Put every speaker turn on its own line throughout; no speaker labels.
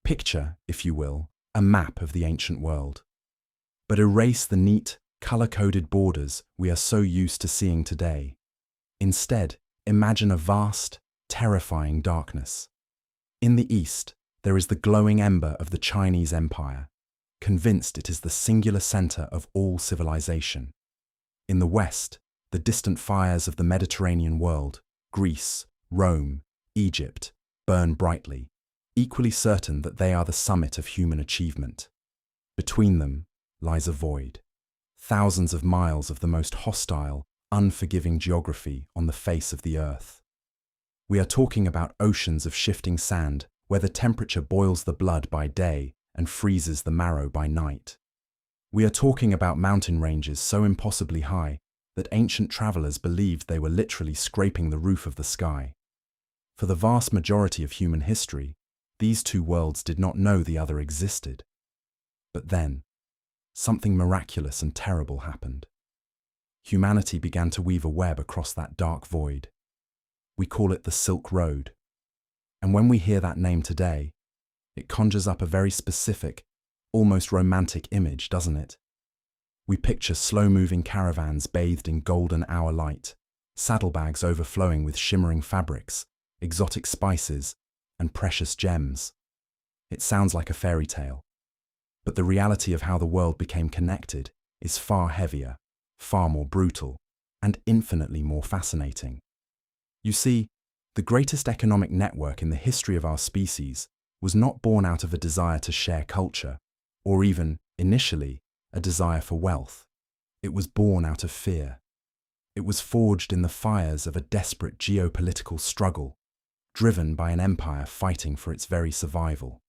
Picture, if you will, a map of the ancient world. But erase the neat, color-coded borders we are so used to seeing today. Instead, imagine a vast, terrifying darkness. In the east, there is the glowing ember of the Chinese Empire, convinced it is the singular center of all civilization. In the west, the distant fires of the Mediterranean world, Greece, Rome, Egypt, burn brightly, equally certain that they are the summit of human achievement. Between them lies a void, thousands of miles of the most hostile, unforgiving geography on the face of the earth. We are talking about oceans of shifting sand where the temperature boils the blood by day and freezes the marrow by night. We are talking about mountain ranges so impossibly high that ancient travelers believed they were literally scraping the roof of the sky. For the vast majority of human history, these two worlds did not know the other existed. But then, something miraculous and terrible happened. Humanity began to weave a web across that dark void. We call it the Silk Road. And when we hear that name today, it conjures up a very specific, almost romantic image, doesn't it? We picture slow-moving caravans bathed in golden hour light, saddlebags overflowing with shimmering fabrics, exotic spices, and precious gems. It sounds like a fairy tale. But the reality of how the world became connected is far heavier, far more brutal, and infinitely more fascinating. You see, the greatest economic network in the history of our species was not born out of a desire to share culture, or even, initially, a desire for wealth. It was born out of fear. It was forged in the fires of a desperate geopolitical struggle, driven by an empire fighting for its very survival.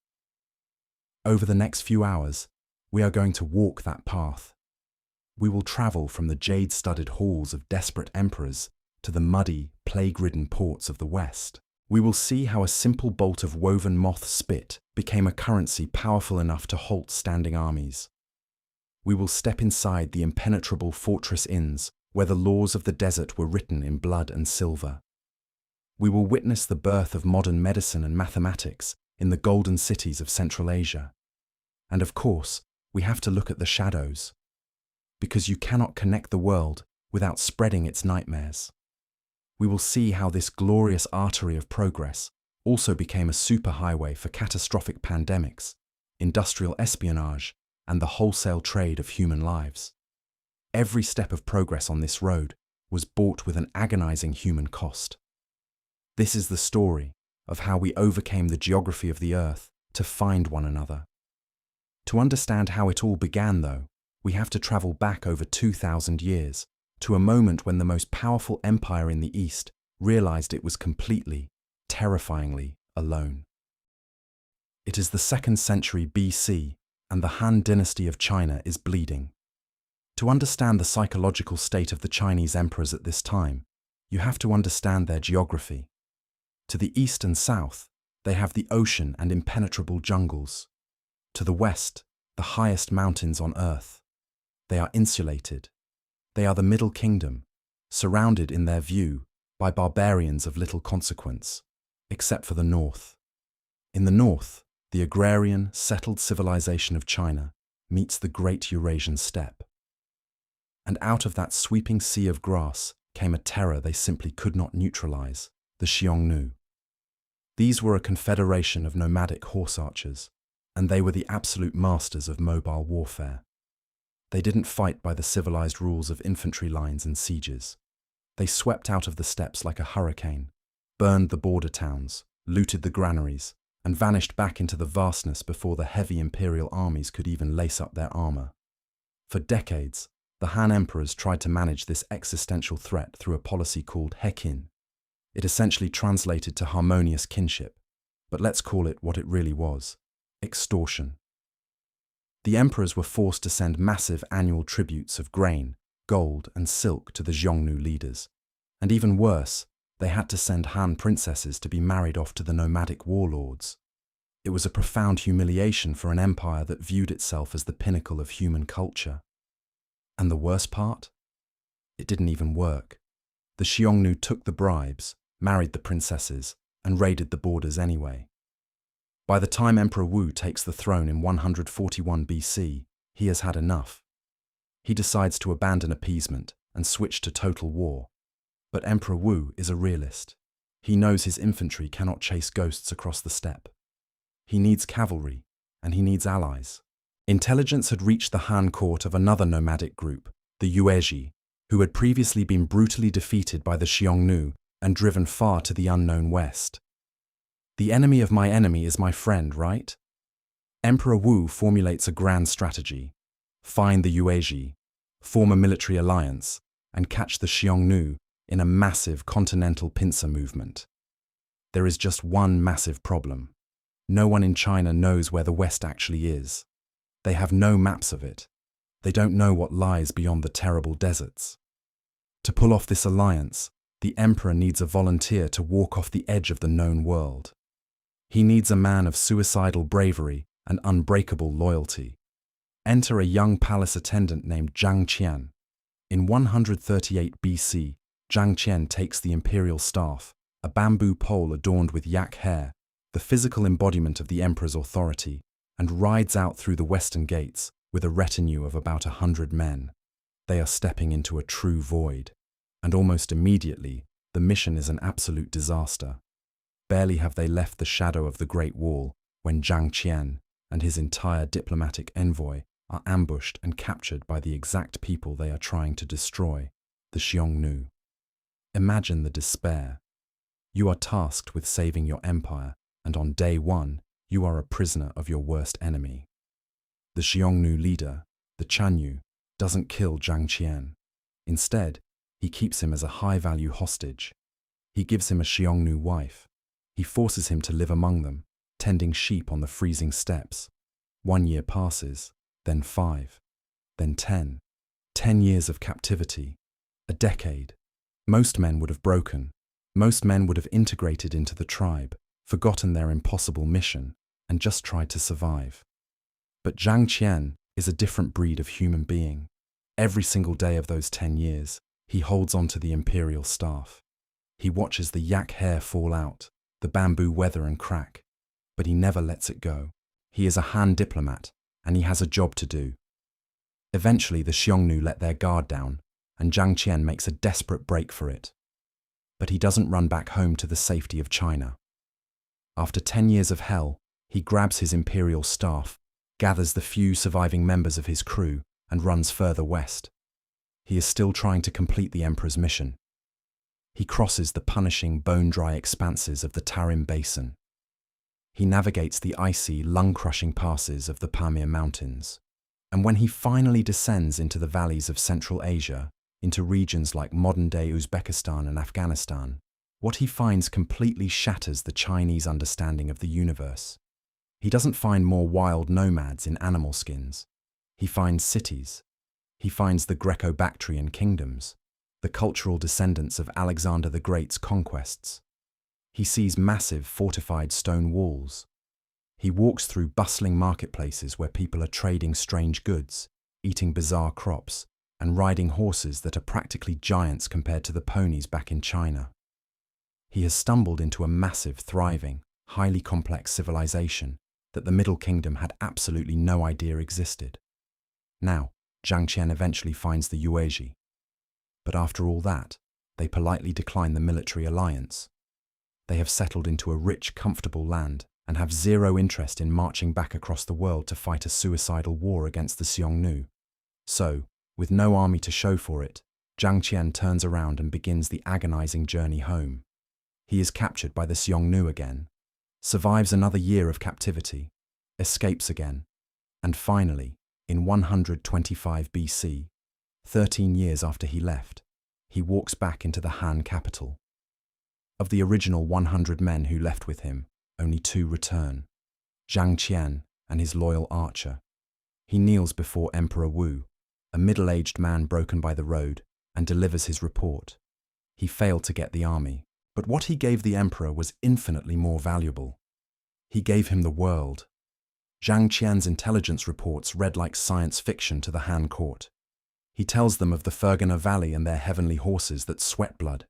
Over the next few hours, we are going to walk that path. We will travel from the jade-studded halls of desperate emperors to the muddy, plague-ridden ports of the West. We will see how a simple bolt of woven moth spit became a currency powerful enough to halt standing armies. We will step inside the impenetrable fortress inns where the laws of the desert were written in blood and silver. We will witness the birth of modern medicine and mathematics in the golden cities of Central Asia. And of course, we have to look at the shadows, because you cannot connect the world without spreading its nightmares. We will see how this glorious artery of progress also became a superhighway for catastrophic pandemics, industrial espionage, and the wholesale trade of human lives. Every step of progress on this road was bought with an agonizing human cost. This is the story of how we overcame the geography of the earth to find one another. To understand how it all began, though, we have to travel back over 2,000 years to a moment when the most powerful empire in the East realized it was completely, terrifyingly alone. It is the 2nd century BC, and the Han Dynasty of China is bleeding. To understand the psychological state of the Chinese emperors at this time, you have to understand their geography. To the east and south, they have the ocean and impenetrable jungles. To the west, the highest mountains on earth. They are insulated. They are the Middle Kingdom, surrounded in their view by barbarians of little consequence, except for the north. In the north, the agrarian, settled civilization of China meets the great Eurasian steppe. And out of that sweeping sea of grass came a terror they simply could not neutralize, the Xiongnu. These were a confederation of nomadic horse archers, and they were the absolute masters of mobile warfare. They didn't fight by the civilized rules of infantry lines and sieges. They swept out of the steppes like a hurricane, burned the border towns, looted the granaries, and vanished back into the vastness before the heavy imperial armies could even lace up their armor. For decades, the Han emperors tried to manage this existential threat through a policy called heqin. It essentially translated to harmonious kinship, but let's call it what it really was: extortion. The emperors were forced to send massive annual tributes of grain, gold, and silk to the Xiongnu leaders. And even worse, they had to send Han princesses to be married off to the nomadic warlords. It was a profound humiliation for an empire that viewed itself as the pinnacle of human culture. And the worst part? It didn't even work. The Xiongnu took the bribes, married the princesses, and raided the borders anyway. By the time Emperor Wu takes the throne in 141 BC, he has had enough. He decides to abandon appeasement and switch to total war. But Emperor Wu is a realist. He knows his infantry cannot chase ghosts across the steppe. He needs cavalry, and he needs allies. Intelligence had reached the Han court of another nomadic group, the Yuezhi, who had previously been brutally defeated by the Xiongnu and driven far to the unknown west. The enemy of my enemy is my friend, right? Emperor Wu formulates a grand strategy: find the Yuezhi, form a military alliance, and catch the Xiongnu in a massive continental pincer movement. There is just one massive problem. No one in China knows where the West actually is. They have no maps of it. They don't know what lies beyond the terrible deserts. To pull off this alliance, the emperor needs a volunteer to walk off the edge of the known world. He needs a man of suicidal bravery and unbreakable loyalty. Enter a young palace attendant named Zhang Qian. In 138 BC, Zhang Qian takes the imperial staff, a bamboo pole adorned with yak hair, the physical embodiment of the emperor's authority, and rides out through the western gates with a retinue of about 100 men. They are stepping into a true void, and almost immediately, the mission is an absolute disaster. Barely have they left the shadow of the Great Wall when Zhang Qian and his entire diplomatic envoy are ambushed and captured by the exact people they are trying to destroy, the Xiongnu. Imagine the despair. You are tasked with saving your empire, and on day one, you are a prisoner of your worst enemy. The Xiongnu leader, the Chanyu, doesn't kill Zhang Qian. Instead, he keeps him as a high-value hostage. He gives him a Xiongnu wife. He forces him to live among them, tending sheep on the freezing steppes. 1 year passes, then 5, then 10. 10 years of captivity. A decade. Most men would have broken. Most men would have integrated into the tribe, forgotten their impossible mission, and just tried to survive. But Zhang Qian is a different breed of human being. Every single day of those 10 years, he holds on to the imperial staff. He watches the yak hair fall out, the bamboo weather and crack, but he never lets it go. He is a Han diplomat, and he has a job to do. Eventually, the Xiongnu let their guard down, and Zhang Qian makes a desperate break for it. But he doesn't run back home to the safety of China. After 10 years of hell, he grabs his imperial staff, gathers the few surviving members of his crew, and runs further west. He is still trying to complete the emperor's mission. He crosses the punishing, bone-dry expanses of the Tarim Basin. He navigates the icy, lung-crushing passes of the Pamir Mountains. And when he finally descends into the valleys of Central Asia, into regions like modern-day Uzbekistan and Afghanistan, what he finds completely shatters the Chinese understanding of the universe. He doesn't find more wild nomads in animal skins. He finds cities. He finds the Greco-Bactrian kingdoms, the cultural descendants of Alexander the Great's conquests. He sees massive fortified stone walls. He walks through bustling marketplaces where people are trading strange goods, eating bizarre crops, and riding horses that are practically giants compared to the ponies back in China. He has stumbled into a massive, thriving, highly complex civilization that the Middle Kingdom had absolutely no idea existed. Now, Zhang Qian eventually finds the Yuezhi. But after all that, they politely decline the military alliance. They have settled into a rich, comfortable land and have zero interest in marching back across the world to fight a suicidal war against the Xiongnu. So, with no army to show for it, Zhang Qian turns around and begins the agonizing journey home. He is captured by the Xiongnu again, survives another year of captivity, escapes again, and finally, in 125 BC, 13 years after he left, he walks back into the Han capital. Of the original 100 men who left with him, only 2 return: Zhang Qian and his loyal archer. He kneels before Emperor Wu, a middle-aged man broken by the road, and delivers his report. He failed to get the army, but what he gave the emperor was infinitely more valuable. He gave him the world. Zhang Qian's intelligence reports read like science fiction to the Han court. He tells them of the Fergana Valley and their heavenly horses that sweat blood.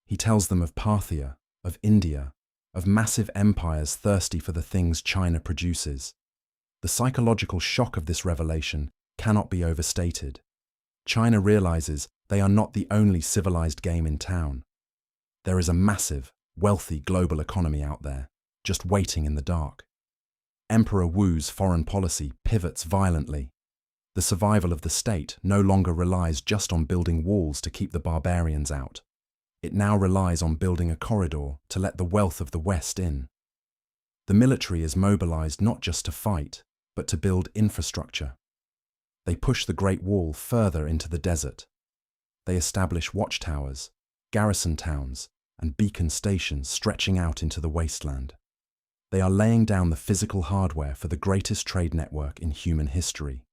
He tells them of Parthia, of India, of massive empires thirsty for the things China produces. The psychological shock of this revelation cannot be overstated. China realizes they are not the only civilized game in town. There is a massive, wealthy global economy out there, just waiting in the dark. Emperor Wu's foreign policy pivots violently. The survival of the state no longer relies just on building walls to keep the barbarians out. It now relies on building a corridor to let the wealth of the West in. The military is mobilized not just to fight, but to build infrastructure. They push the Great Wall further into the desert. They establish watchtowers, garrison towns, and beacon stations stretching out into the wasteland. They are laying down the physical hardware for the greatest trade network in human history.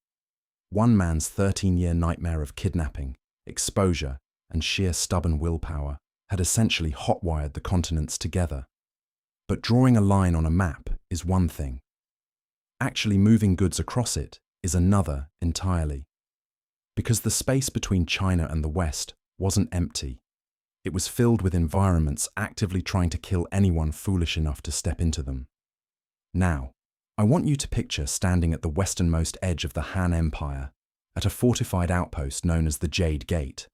One man's 13-year nightmare of kidnapping, exposure, and sheer stubborn willpower had essentially hotwired the continents together. But drawing a line on a map is one thing. Actually moving goods across it is another entirely. Because the space between China and the West wasn't empty. It was filled with environments actively trying to kill anyone foolish enough to step into them. Now, I want you to picture standing at the westernmost edge of the Han Empire, at a fortified outpost known as the Jade Gate.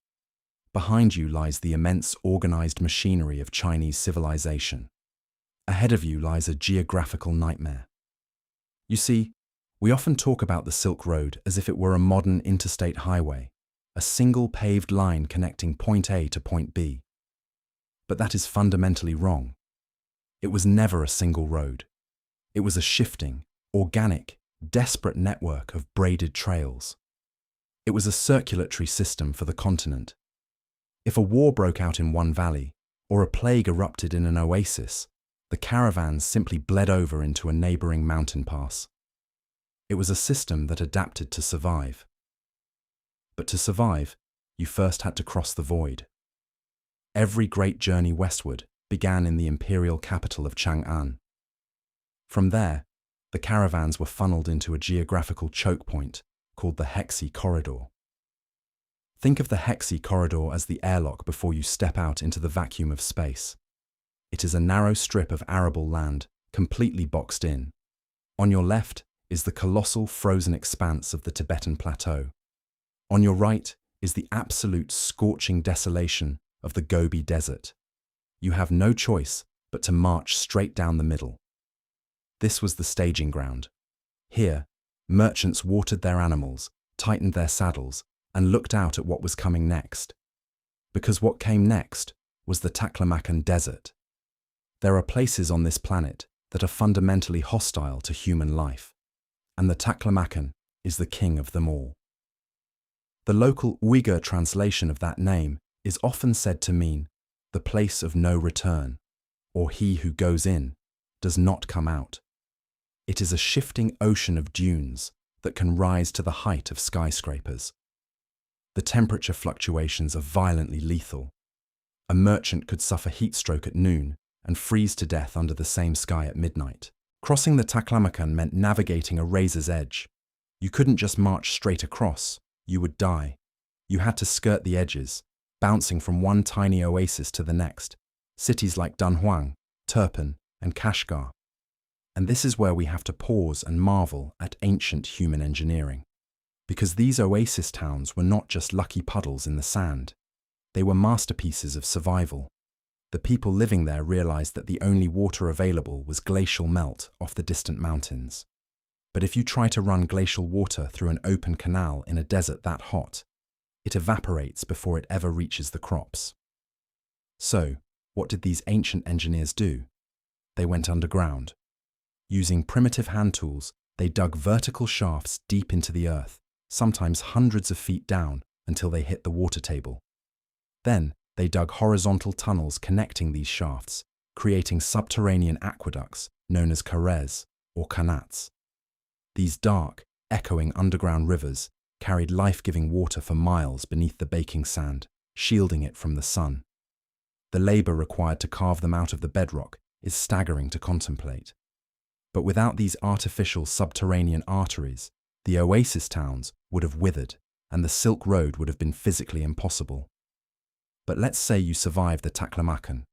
Behind you lies the immense organized machinery of Chinese civilization. Ahead of you lies a geographical nightmare. You see, we often talk about the Silk Road as if it were a modern interstate highway, a single paved line connecting point A to point B. But that is fundamentally wrong. It was never a single road. It was a shifting, organic, desperate network of braided trails. It was a circulatory system for the continent. If a war broke out in one valley, or a plague erupted in an oasis, the caravans simply bled over into a neighboring mountain pass. It was a system that adapted to survive. But to survive, you first had to cross the void. Every great journey westward began in the imperial capital of Chang'an. From there, the caravans were funneled into a geographical choke point called the Hexi Corridor. Think of the Hexi Corridor as the airlock before you step out into the vacuum of space. It is a narrow strip of arable land, completely boxed in. On your left is the colossal frozen expanse of the Tibetan Plateau. On your right is the absolute scorching desolation of the Gobi Desert. You have no choice but to march straight down the middle. This was the staging ground. Here, merchants watered their animals, tightened their saddles, and looked out at what was coming next. Because what came next was the Taklamakan Desert. There are places on this planet that are fundamentally hostile to human life, and the Taklamakan is the king of them all. The local Uyghur translation of that name is often said to mean the place of no return, or he who goes in does not come out. It is a shifting ocean of dunes that can rise to the height of skyscrapers. The temperature fluctuations are violently lethal. A merchant could suffer heat stroke at noon and freeze to death under the same sky at midnight. Crossing the Taklamakan meant navigating a razor's edge. You couldn't just march straight across, you would die. You had to skirt the edges, bouncing from one tiny oasis to the next, cities like Dunhuang, Turpan, and Kashgar. And this is where we have to pause and marvel at ancient human engineering. Because these oasis towns were not just lucky puddles in the sand. They were masterpieces of survival. The people living there realized that the only water available was glacial melt off the distant mountains. But if you try to run glacial water through an open canal in a desert that hot, it evaporates before it ever reaches the crops. So, what did these ancient engineers do? They went underground. Using primitive hand tools, they dug vertical shafts deep into the earth, sometimes hundreds of feet down until they hit the water table. Then, they dug horizontal tunnels connecting these shafts, creating subterranean aqueducts known as carrés or kanats. These dark, echoing underground rivers carried life-giving water for miles beneath the baking sand, shielding it from the sun. The labor required to carve them out of the bedrock is staggering to contemplate. But without these artificial subterranean arteries, the oasis towns would have withered, and the Silk Road would have been physically impossible. But let's say you survive the Taklamakan.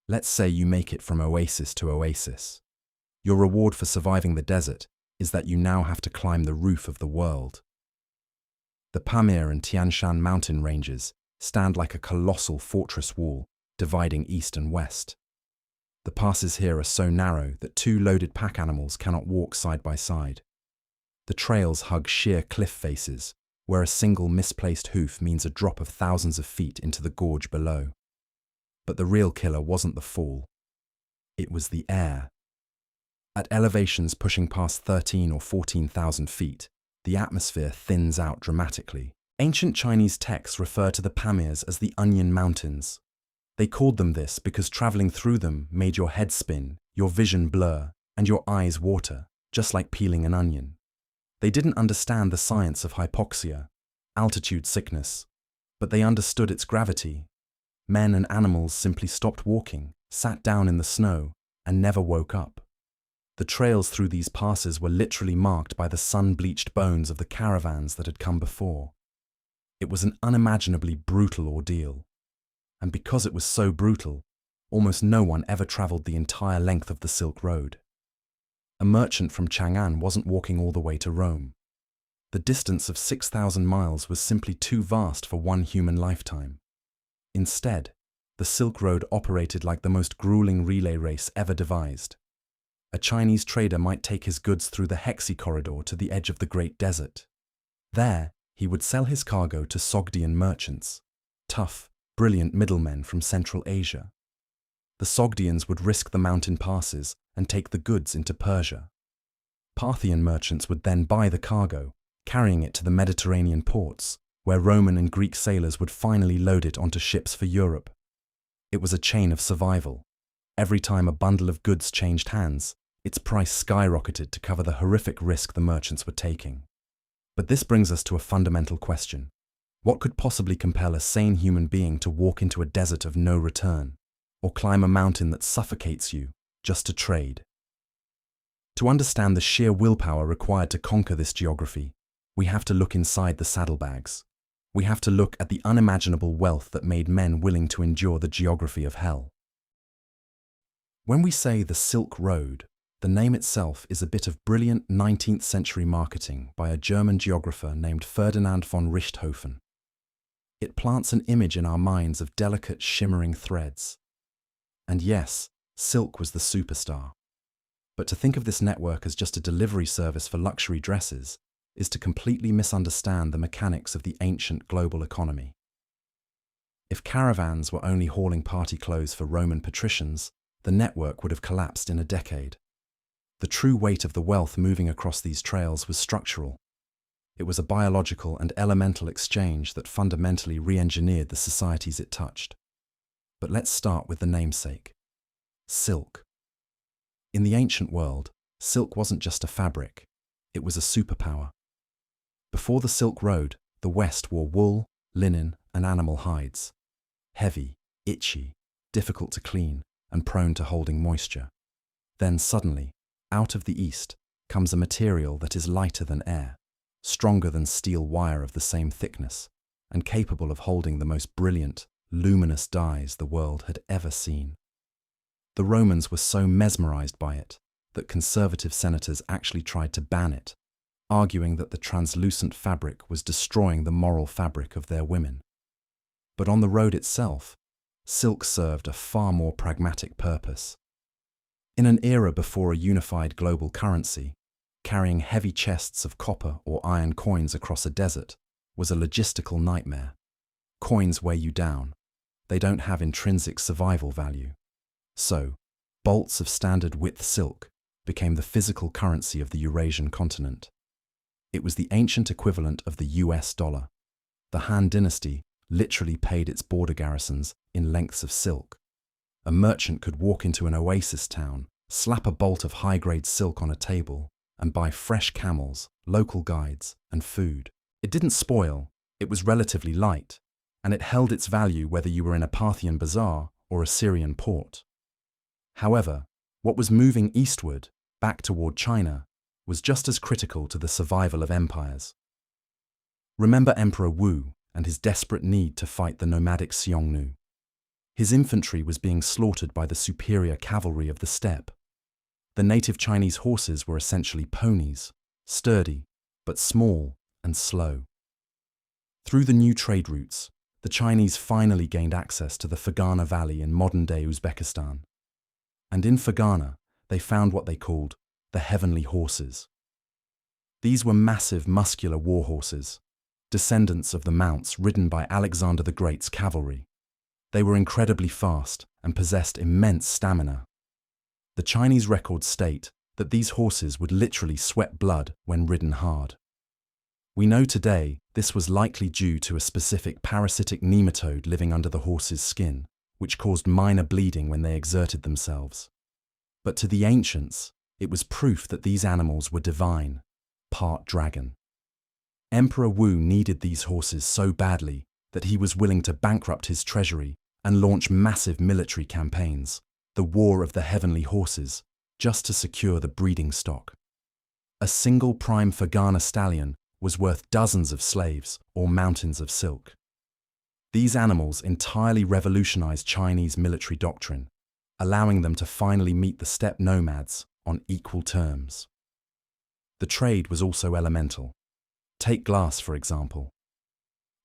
Let's say you make it from oasis to oasis. Your reward for surviving the desert is that you now have to climb the roof of the world. The Pamir and Tian Shan mountain ranges stand like a colossal fortress wall dividing east and west. The passes here are so narrow that two loaded pack animals cannot walk side by side. The trails hug sheer cliff faces, where a single misplaced hoof means a drop of thousands of feet into the gorge below. But the real killer wasn't the fall. It was the air. At elevations pushing past 13 or 14,000 feet, the atmosphere thins out dramatically. Ancient Chinese texts refer to the Pamirs as the Onion Mountains. They called them this because traveling through them made your head spin, your vision blur, and your eyes water, just like peeling an onion. They didn't understand the science of hypoxia, altitude sickness, but they understood its gravity. Men and animals simply stopped walking, sat down in the snow, and never woke up. The trails through these passes were literally marked by the sun-bleached bones of the caravans that had come before. It was an unimaginably brutal ordeal. And because it was so brutal, almost no one ever traveled the entire length of the Silk Road. A merchant from Chang'an wasn't walking all the way to Rome. The distance of 6,000 miles was simply too vast for one human lifetime. Instead, the Silk Road operated like the most grueling relay race ever devised. A Chinese trader might take his goods through the Hexi corridor to the edge of the Great Desert. There, he would sell his cargo to Sogdian merchants, tough, brilliant middlemen from Central Asia. The Sogdians would risk the mountain passes and take the goods into Persia. Parthian merchants would then buy the cargo, carrying it to the Mediterranean ports, where Roman and Greek sailors would finally load it onto ships for Europe. It was a chain of survival. Every time a bundle of goods changed hands, its price skyrocketed to cover the horrific risk the merchants were taking. But this brings us to a fundamental question. What could possibly compel a sane human being to walk into a desert of no return, or climb a mountain that suffocates you, just to trade? To understand the sheer willpower required to conquer this geography, we have to look inside the saddlebags. We have to look at the unimaginable wealth that made men willing to endure the geography of hell. When we say the Silk Road, the name itself is a bit of brilliant 19th century marketing by a German geographer named Ferdinand von Richthofen. It plants an image in our minds of delicate, shimmering threads. And yes, silk was the superstar. But to think of this network as just a delivery service for luxury dresses is to completely misunderstand the mechanics of the ancient global economy. If caravans were only hauling party clothes for Roman patricians, the network would have collapsed in a decade. The true weight of the wealth moving across these trails was structural. It was a biological and elemental exchange that fundamentally re-engineered the societies it touched. But let's start with the namesake. Silk. In the ancient world, silk wasn't just a fabric, it was a superpower. Before the Silk Road, the West wore wool, linen, and animal hides. Heavy, itchy, difficult to clean, and prone to holding moisture. Then suddenly, out of the East, comes a material that is lighter than air, stronger than steel wire of the same thickness, and capable of holding the most brilliant, luminous dyes the world had ever seen. The Romans were so mesmerized by it that conservative senators actually tried to ban it, arguing that the translucent fabric was destroying the moral fabric of their women. But on the road itself, silk served a far more pragmatic purpose. In an era before a unified global currency, carrying heavy chests of copper or iron coins across a desert was a logistical nightmare. Coins weigh you down. They don't have intrinsic survival value. So, bolts of standard width silk became the physical currency of the Eurasian continent. It was the ancient equivalent of the US dollar. The Han Dynasty literally paid its border garrisons in lengths of silk. A merchant could walk into an oasis town, slap a bolt of high-grade silk on a table, and buy fresh camels, local guides, and food. It didn't spoil, it was relatively light, and it held its value whether you were in a Parthian bazaar or a Syrian port. However, what was moving eastward, back toward China, was just as critical to the survival of empires. Remember Emperor Wu and his desperate need to fight the nomadic Xiongnu. His infantry was being slaughtered by the superior cavalry of the steppe. The native Chinese horses were essentially ponies, sturdy, but small and slow. Through the new trade routes, the Chinese finally gained access to the Fergana Valley in modern-day Uzbekistan. And in Fergana, they found what they called the heavenly horses. These were massive, muscular war horses, descendants of the mounts ridden by Alexander the Great's cavalry. They were incredibly fast and possessed immense stamina. The Chinese records state that these horses would literally sweat blood when ridden hard. We know today this was likely due to a specific parasitic nematode living under the horse's skin, which caused minor bleeding when they exerted themselves. But to the ancients, it was proof that these animals were divine, part dragon. Emperor Wu needed these horses so badly that he was willing to bankrupt his treasury and launch massive military campaigns, the War of the Heavenly Horses, just to secure the breeding stock. A single prime Fergana stallion was worth dozens of slaves or mountains of silk. These animals entirely revolutionized Chinese military doctrine, allowing them to finally meet the steppe nomads on equal terms. The trade was also elemental. Take glass, for example.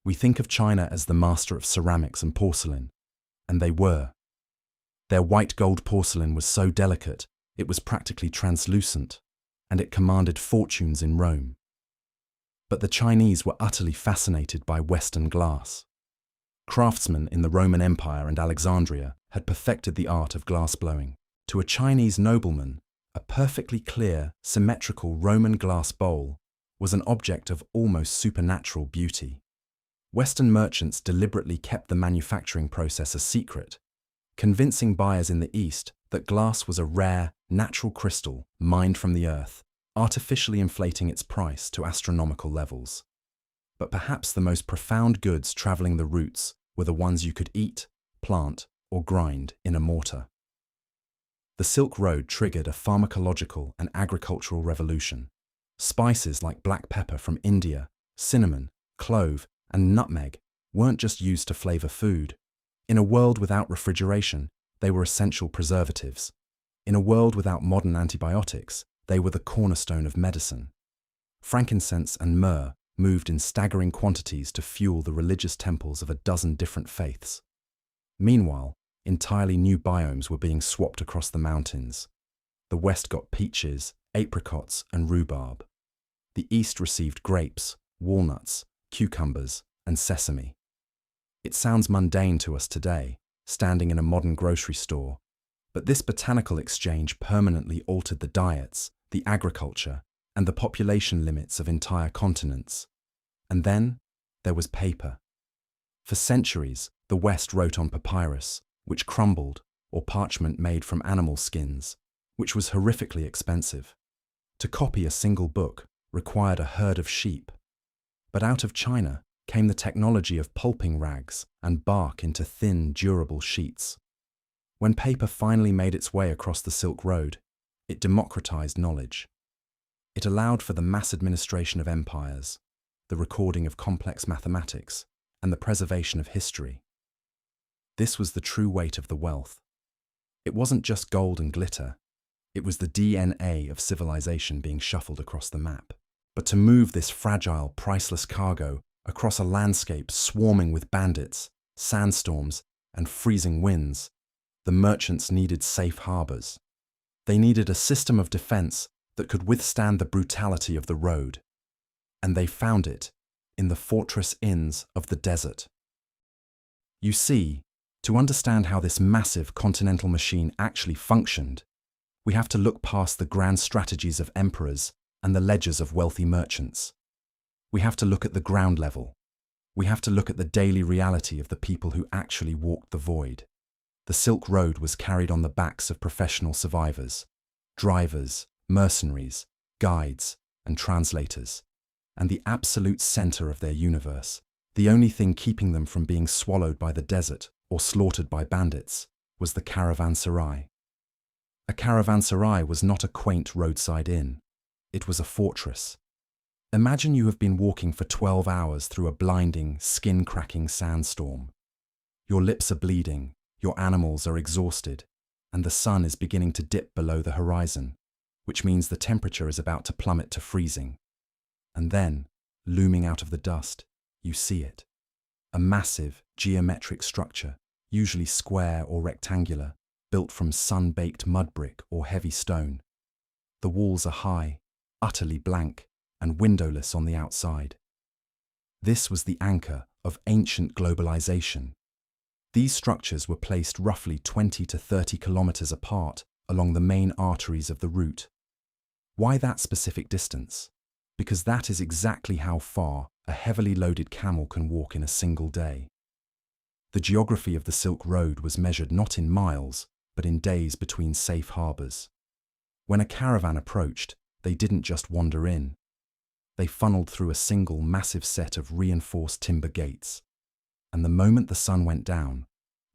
We think of China as the master of ceramics and porcelain, and they were. Their white gold porcelain was so delicate, it was practically translucent, and it commanded fortunes in Rome. But the Chinese were utterly fascinated by Western glass. Craftsmen in the Roman Empire and Alexandria had perfected the art of glassblowing. To a Chinese nobleman, a perfectly clear, symmetrical Roman glass bowl was an object of almost supernatural beauty. Western merchants deliberately kept the manufacturing process a secret, convincing buyers in the East that glass was a rare, natural crystal mined from the earth, artificially inflating its price to astronomical levels. But perhaps the most profound goods traveling the routes were the ones you could eat, plant, or grind in a mortar. The Silk Road triggered a pharmacological and agricultural revolution. Spices like black pepper from India, cinnamon, clove, and nutmeg weren't just used to flavor food. In a world without refrigeration, they were essential preservatives. In a world without modern antibiotics, they were the cornerstone of medicine. Frankincense and myrrh moved in staggering quantities to fuel the religious temples of a dozen different faiths. Meanwhile, entirely new biomes were being swapped across the mountains. The West got peaches, apricots, and rhubarb. The East received grapes, walnuts, cucumbers, and sesame. It sounds mundane to us today, standing in a modern grocery store, but this botanical exchange permanently altered the diets, the agriculture, and the population limits of entire continents. And then there was paper. For centuries, the West wrote on papyrus, which crumbled, or parchment made from animal skins, which was horrifically expensive. To copy a single book required a herd of sheep. But out of China came the technology of pulping rags and bark into thin, durable sheets. When paper finally made its way across the Silk Road, it democratized knowledge. It allowed for the mass administration of empires, the recording of complex mathematics, and the preservation of history. This was the true weight of the wealth. It wasn't just gold and glitter. It was the DNA of civilization being shuffled across the map. But to move this fragile, priceless cargo across a landscape swarming with bandits, sandstorms, and freezing winds, the merchants needed safe harbors. They needed a system of defense that could withstand the brutality of the road. And they found it in the fortress inns of the desert. You see, to understand how this massive continental machine actually functioned, we have to look past the grand strategies of emperors and the ledgers of wealthy merchants. We have to look at the ground level. We have to look at the daily reality of the people who actually walked the void. The Silk Road was carried on the backs of professional survivors, drivers, mercenaries, guides, and translators. And the absolute center of their universe, the only thing keeping them from being swallowed by the desert or slaughtered by bandits, was the caravanserai. A caravanserai was not a quaint roadside inn. It was a fortress. Imagine you have been walking for 12 hours through a blinding, skin-cracking sandstorm. Your lips are bleeding, Your animals are exhausted, and the sun is beginning to dip below the horizon, which means the temperature is about to plummet to freezing. And then, looming out of the dust, you see it. A massive, geometric structure, usually square or rectangular, built from sun-baked mudbrick or heavy stone. The walls are high, utterly blank, and windowless on the outside. This was the anchor of ancient globalization. These structures were placed roughly 20 to 30 kilometers apart along the main arteries of the route. Why that specific distance? Because that is exactly how far a heavily loaded camel can walk in a single day. The geography of the Silk Road was measured not in miles, but in days between safe harbors. When a caravan approached, they didn't just wander in. They funneled through a single massive set of reinforced timber gates. And the moment the sun went down,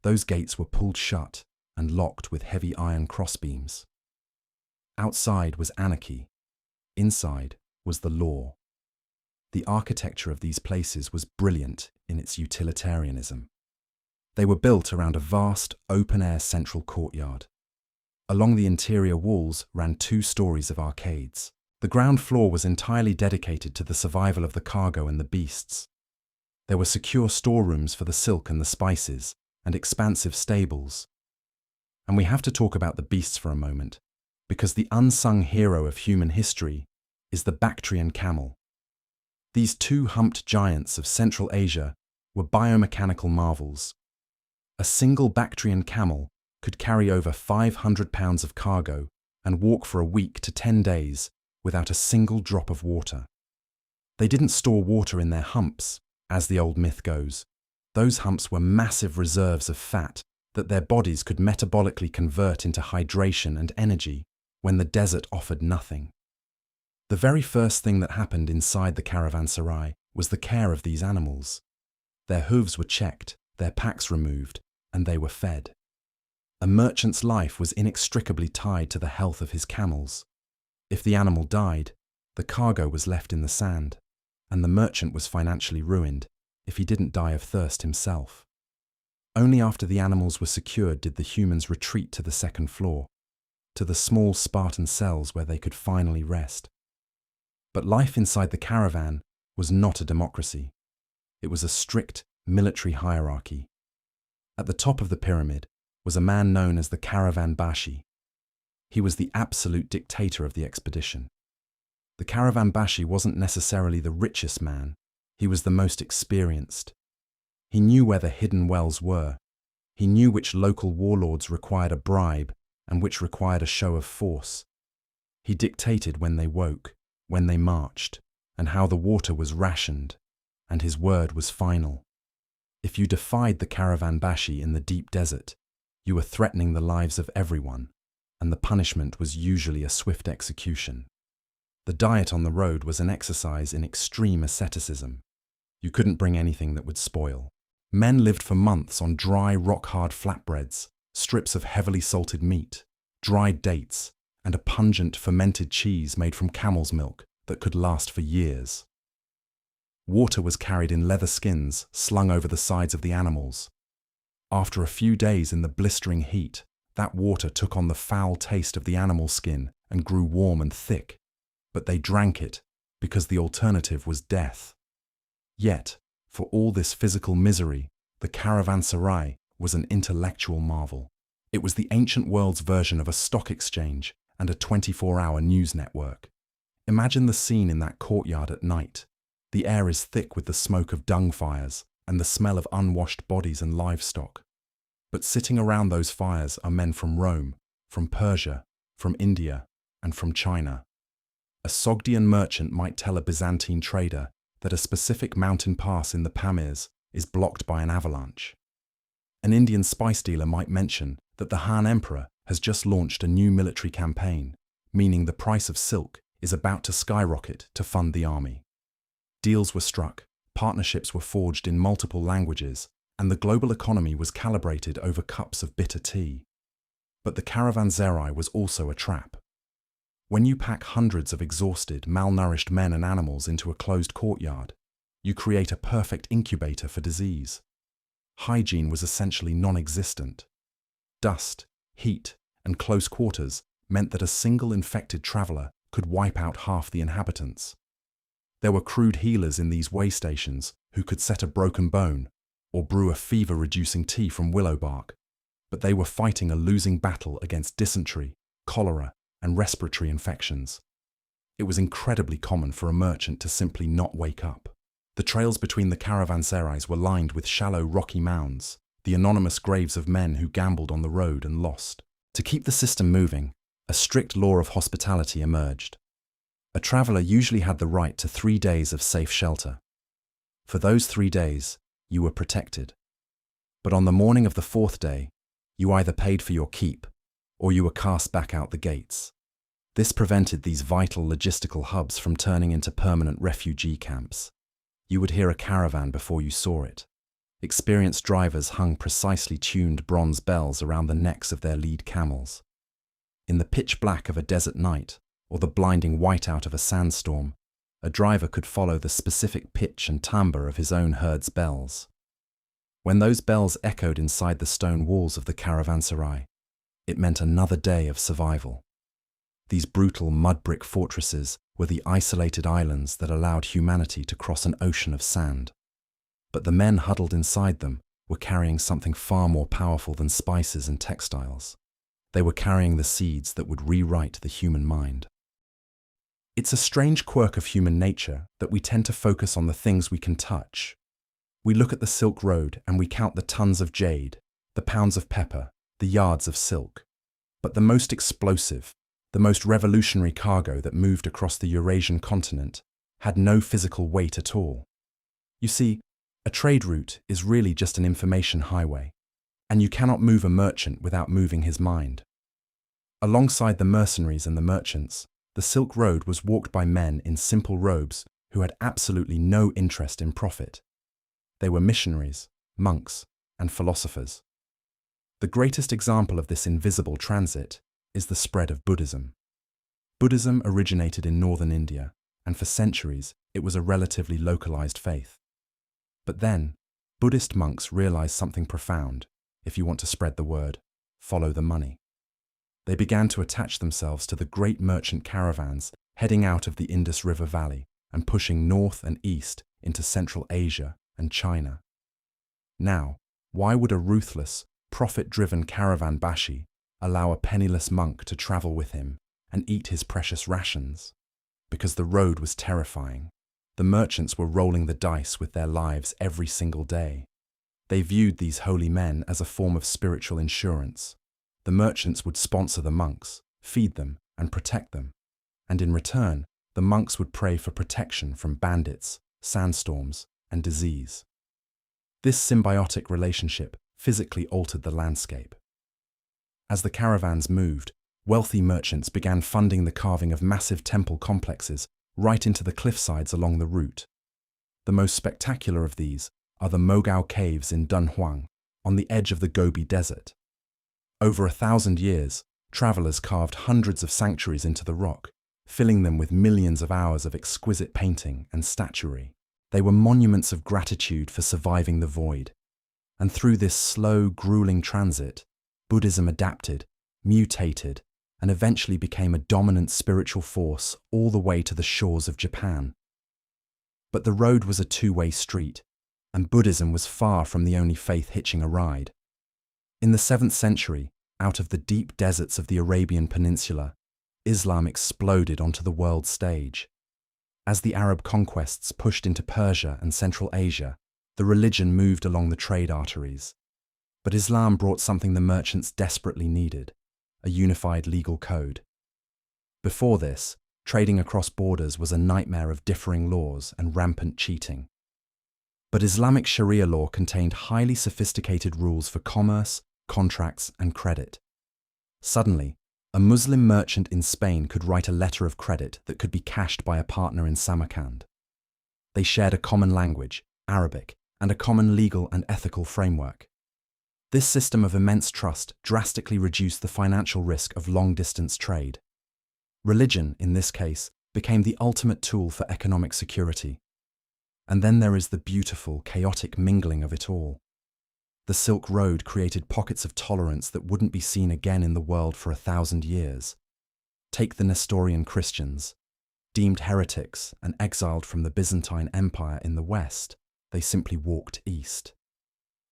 those gates were pulled shut and locked with heavy iron crossbeams. Outside was anarchy. Inside was the law. The architecture of these places was brilliant in its utilitarianism. They were built around a vast, open-air central courtyard. Along the interior walls ran 2 stories of arcades. The ground floor was entirely dedicated to the survival of the cargo and the beasts. There were secure storerooms for the silk and the spices, and expansive stables. And we have to talk about the beasts for a moment, because the unsung hero of human history is the Bactrian camel. These 2 humped giants of Central Asia were biomechanical marvels. A single Bactrian camel could carry over 500 pounds of cargo and walk for a week to 10 days without a single drop of water. They didn't store water in their humps, as the old myth goes. Those humps were massive reserves of fat that their bodies could metabolically convert into hydration and energy when the desert offered nothing. The very first thing that happened inside the caravanserai was the care of these animals. Their hooves were checked, their packs removed, and they were fed. A merchant's life was inextricably tied to the health of his camels. If the animal died, the cargo was left in the sand, and the merchant was financially ruined if he didn't die of thirst himself. Only after the animals were secured did the humans retreat to the second floor, to the small Spartan cells where they could finally rest. But life inside the caravan was not a democracy. It was a strict military hierarchy. At the top of the pyramid was a man known as the caravan bashi. He was the absolute dictator of the expedition. The caravan bashi wasn't necessarily the richest man, he was the most experienced. He knew where the hidden wells were. He knew which local warlords required a bribe and which required a show of force. He dictated when they woke, when they marched, and how the water was rationed, and his word was final. If you defied the caravan bashi in the deep desert, you were threatening the lives of everyone, and the punishment was usually a swift execution. The diet on the road was an exercise in extreme asceticism. You couldn't bring anything that would spoil. Men lived for months on dry, rock-hard flatbreads, strips of heavily salted meat, dried dates, and a pungent fermented cheese made from camel's milk that could last for years. Water was carried in leather skins slung over the sides of the animals. After a few days in the blistering heat, that water took on the foul taste of the animal skin and grew warm and thick, but they drank it because the alternative was death. Yet, for all this physical misery, the caravanserai was an intellectual marvel. It was the ancient world's version of a stock exchange and a 24-hour news network. Imagine the scene in that courtyard at night. The air is thick with the smoke of dung fires and the smell of unwashed bodies and livestock. But sitting around those fires are men from Rome, from Persia, from India, and from China. A Sogdian merchant might tell a Byzantine trader that a specific mountain pass in the Pamirs is blocked by an avalanche. An Indian spice dealer might mention that the Han Emperor has just launched a new military campaign, meaning the price of silk is about to skyrocket to fund the army. Deals were struck, partnerships were forged in multiple languages, and the global economy was calibrated over cups of bitter tea. But the caravanserai was also a trap. When you pack hundreds of exhausted, malnourished men and animals into a closed courtyard, you create a perfect incubator for disease. Hygiene was essentially non-existent. dust, heat, and close quarters meant that a single infected traveler could wipe out half the inhabitants. There were crude healers in these way stations who could set a broken bone or brew a fever-reducing tea from willow bark, but they were fighting a losing battle against dysentery, cholera, and respiratory infections. It was incredibly common for a merchant to simply not wake up. The trails between the caravanserais were lined with shallow rocky mounds, the anonymous graves of men who gambled on the road and lost. To keep the system moving, a strict law of hospitality emerged. A traveler usually had the right to 3 days of safe shelter. For those 3 days, you were protected. But on the morning of the 4th day, you either paid for your keep or you were cast back out the gates. This prevented these vital logistical hubs from turning into permanent refugee camps. You would hear a caravan before you saw it. Experienced drivers hung precisely tuned bronze bells around the necks of their lead camels. In the pitch black of a desert night, or the blinding whiteout of a sandstorm, a driver could follow the specific pitch and timbre of his own herd's bells. When those bells echoed inside the stone walls of the caravanserai, it meant another day of survival. These brutal mudbrick fortresses were the isolated islands that allowed humanity to cross an ocean of sand. But the men huddled inside them were carrying something far more powerful than spices and textiles. They were carrying the seeds that would rewrite the human mind. It's a strange quirk of human nature that we tend to focus on the things we can touch. We look at the Silk Road and we count the tons of jade, the pounds of pepper, the yards of silk. But the most explosive, the most revolutionary cargo that moved across the Eurasian continent had no physical weight at all. You see, a trade route is really just an information highway, and you cannot move a merchant without moving his mind. Alongside the mercenaries and the merchants, the Silk Road was walked by men in simple robes who had absolutely no interest in profit. They were missionaries, monks, and philosophers. The greatest example of this invisible transit is the spread of Buddhism. Buddhism originated in northern India, and for centuries it was a relatively localized faith. But then, Buddhist monks realized something profound. If you want to spread the word, follow the money. They began to attach themselves to the great merchant caravans heading out of the Indus River Valley and pushing north and east into Central Asia and China. Now, why would a ruthless, profit-driven caravan bashi allow a penniless monk to travel with him and eat his precious rations? Because the road was terrifying. The merchants were rolling the dice with their lives every single day. They viewed these holy men as a form of spiritual insurance. The merchants would sponsor the monks, feed them, and protect them. And in return, the monks would pray for protection from bandits, sandstorms, and disease. This symbiotic relationship physically altered the landscape. As the caravans moved, wealthy merchants began funding the carving of massive temple complexes right into the cliffsides along the route. The most spectacular of these are the Mogao caves in Dunhuang, on the edge of the Gobi Desert. Over 1,000 years, travelers carved hundreds of sanctuaries into the rock, filling them with millions of hours of exquisite painting and statuary. They were monuments of gratitude for surviving the void. And through this slow, grueling transit, Buddhism adapted, mutated, and eventually became a dominant spiritual force all the way to the shores of Japan. But the road was a two-way street, and Buddhism was far from the only faith hitching a ride. In the 7th century, out of the deep deserts of the Arabian Peninsula, Islam exploded onto the world stage. As the Arab conquests pushed into Persia and Central Asia, the religion moved along the trade arteries. But Islam brought something the merchants desperately needed: a unified legal code. Before this, trading across borders was a nightmare of differing laws and rampant cheating. But Islamic Sharia law contained highly sophisticated rules for commerce, contracts, and credit. Suddenly, a Muslim merchant in Spain could write a letter of credit that could be cashed by a partner in Samarkand. They shared a common language, Arabic, and a common legal and ethical framework. This system of immense trust drastically reduced the financial risk of long-distance trade. Religion, in this case, became the ultimate tool for economic security. And then there is the beautiful, chaotic mingling of it all. The Silk Road created pockets of tolerance that wouldn't be seen again in the world for 1,000 years. Take the Nestorian Christians. Deemed heretics and exiled from the Byzantine Empire in the West, they simply walked east.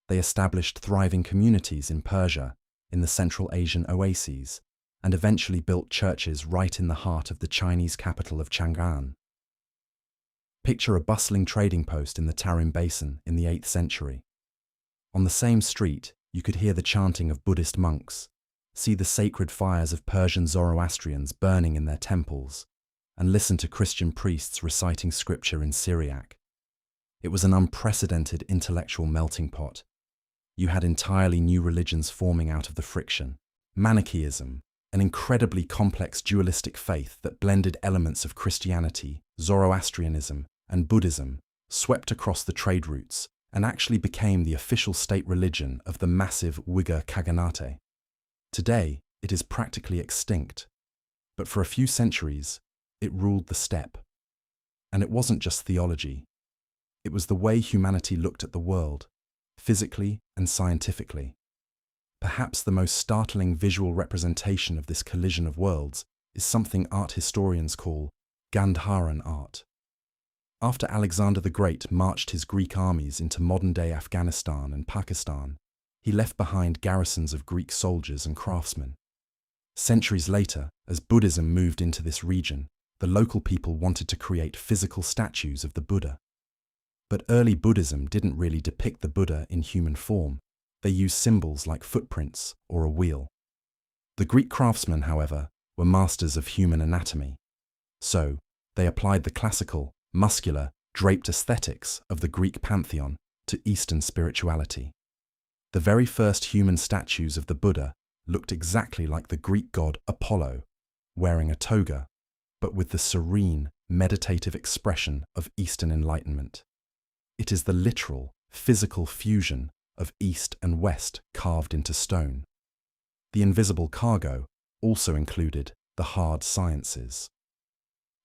They established thriving communities in Persia, in the Central Asian oases, and eventually built churches right in the heart of the Chinese capital of Chang'an. Picture a bustling trading post in the Tarim Basin in the 8th century. On the same street, you could hear the chanting of Buddhist monks, see the sacred fires of Persian Zoroastrians burning in their temples, and listen to Christian priests reciting scripture in Syriac. It was an unprecedented intellectual melting pot. You had entirely new religions forming out of the friction. Manichaeism, an incredibly complex dualistic faith that blended elements of Christianity, Zoroastrianism, and Buddhism, swept across the trade routes and actually became the official state religion of the massive Uyghur Khaganate. Today, it is practically extinct, but for a few centuries, it ruled the steppe. And it wasn't just theology. It was the way humanity looked at the world, physically and scientifically. Perhaps the most startling visual representation of this collision of worlds is something art historians call Gandharan art. After Alexander the Great marched his Greek armies into modern-day Afghanistan and Pakistan, he left behind garrisons of Greek soldiers and craftsmen. Centuries later, as Buddhism moved into this region, the local people wanted to create physical statues of the Buddha. But early Buddhism didn't really depict the Buddha in human form. They used symbols like footprints or a wheel. The Greek craftsmen, however, were masters of human anatomy. So, they applied the classical, muscular, draped aesthetics of the Greek pantheon to Eastern spirituality. The very first human statues of the Buddha looked exactly like the Greek god Apollo, wearing a toga, but with the serene, meditative expression of Eastern enlightenment. It is the literal, physical fusion of East and West carved into stone. The invisible cargo also included the hard sciences.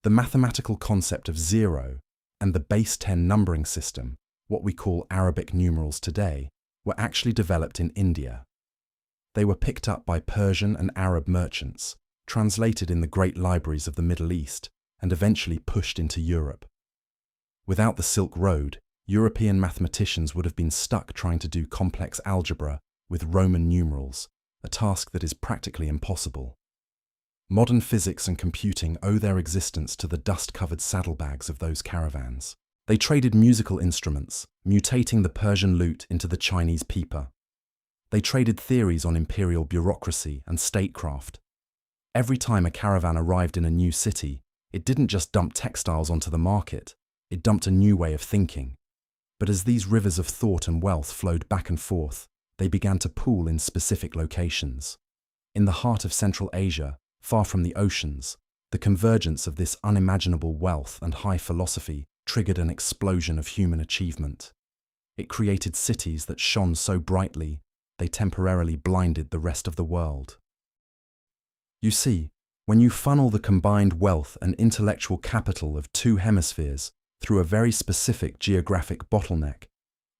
The mathematical concept of zero and the base 10 numbering system, what we call Arabic numerals today, were actually developed in India. They were picked up by Persian and Arab merchants, translated in the great libraries of the Middle East, and eventually pushed into Europe. Without the Silk Road, European mathematicians would have been stuck trying to do complex algebra with Roman numerals, a task that is practically impossible. Modern physics and computing owe their existence to the dust-covered saddlebags of those caravans. They traded musical instruments, mutating the Persian lute into the Chinese pipa. They traded theories on imperial bureaucracy and statecraft. Every time a caravan arrived in a new city, it didn't just dump textiles onto the market, it dumped a new way of thinking. But as these rivers of thought and wealth flowed back and forth, they began to pool in specific locations. In the heart of Central Asia, far from the oceans, the convergence of this unimaginable wealth and high philosophy triggered an explosion of human achievement. It created cities that shone so brightly, they temporarily blinded the rest of the world. You see, when you funnel the combined wealth and intellectual capital of two hemispheres through a very specific geographic bottleneck,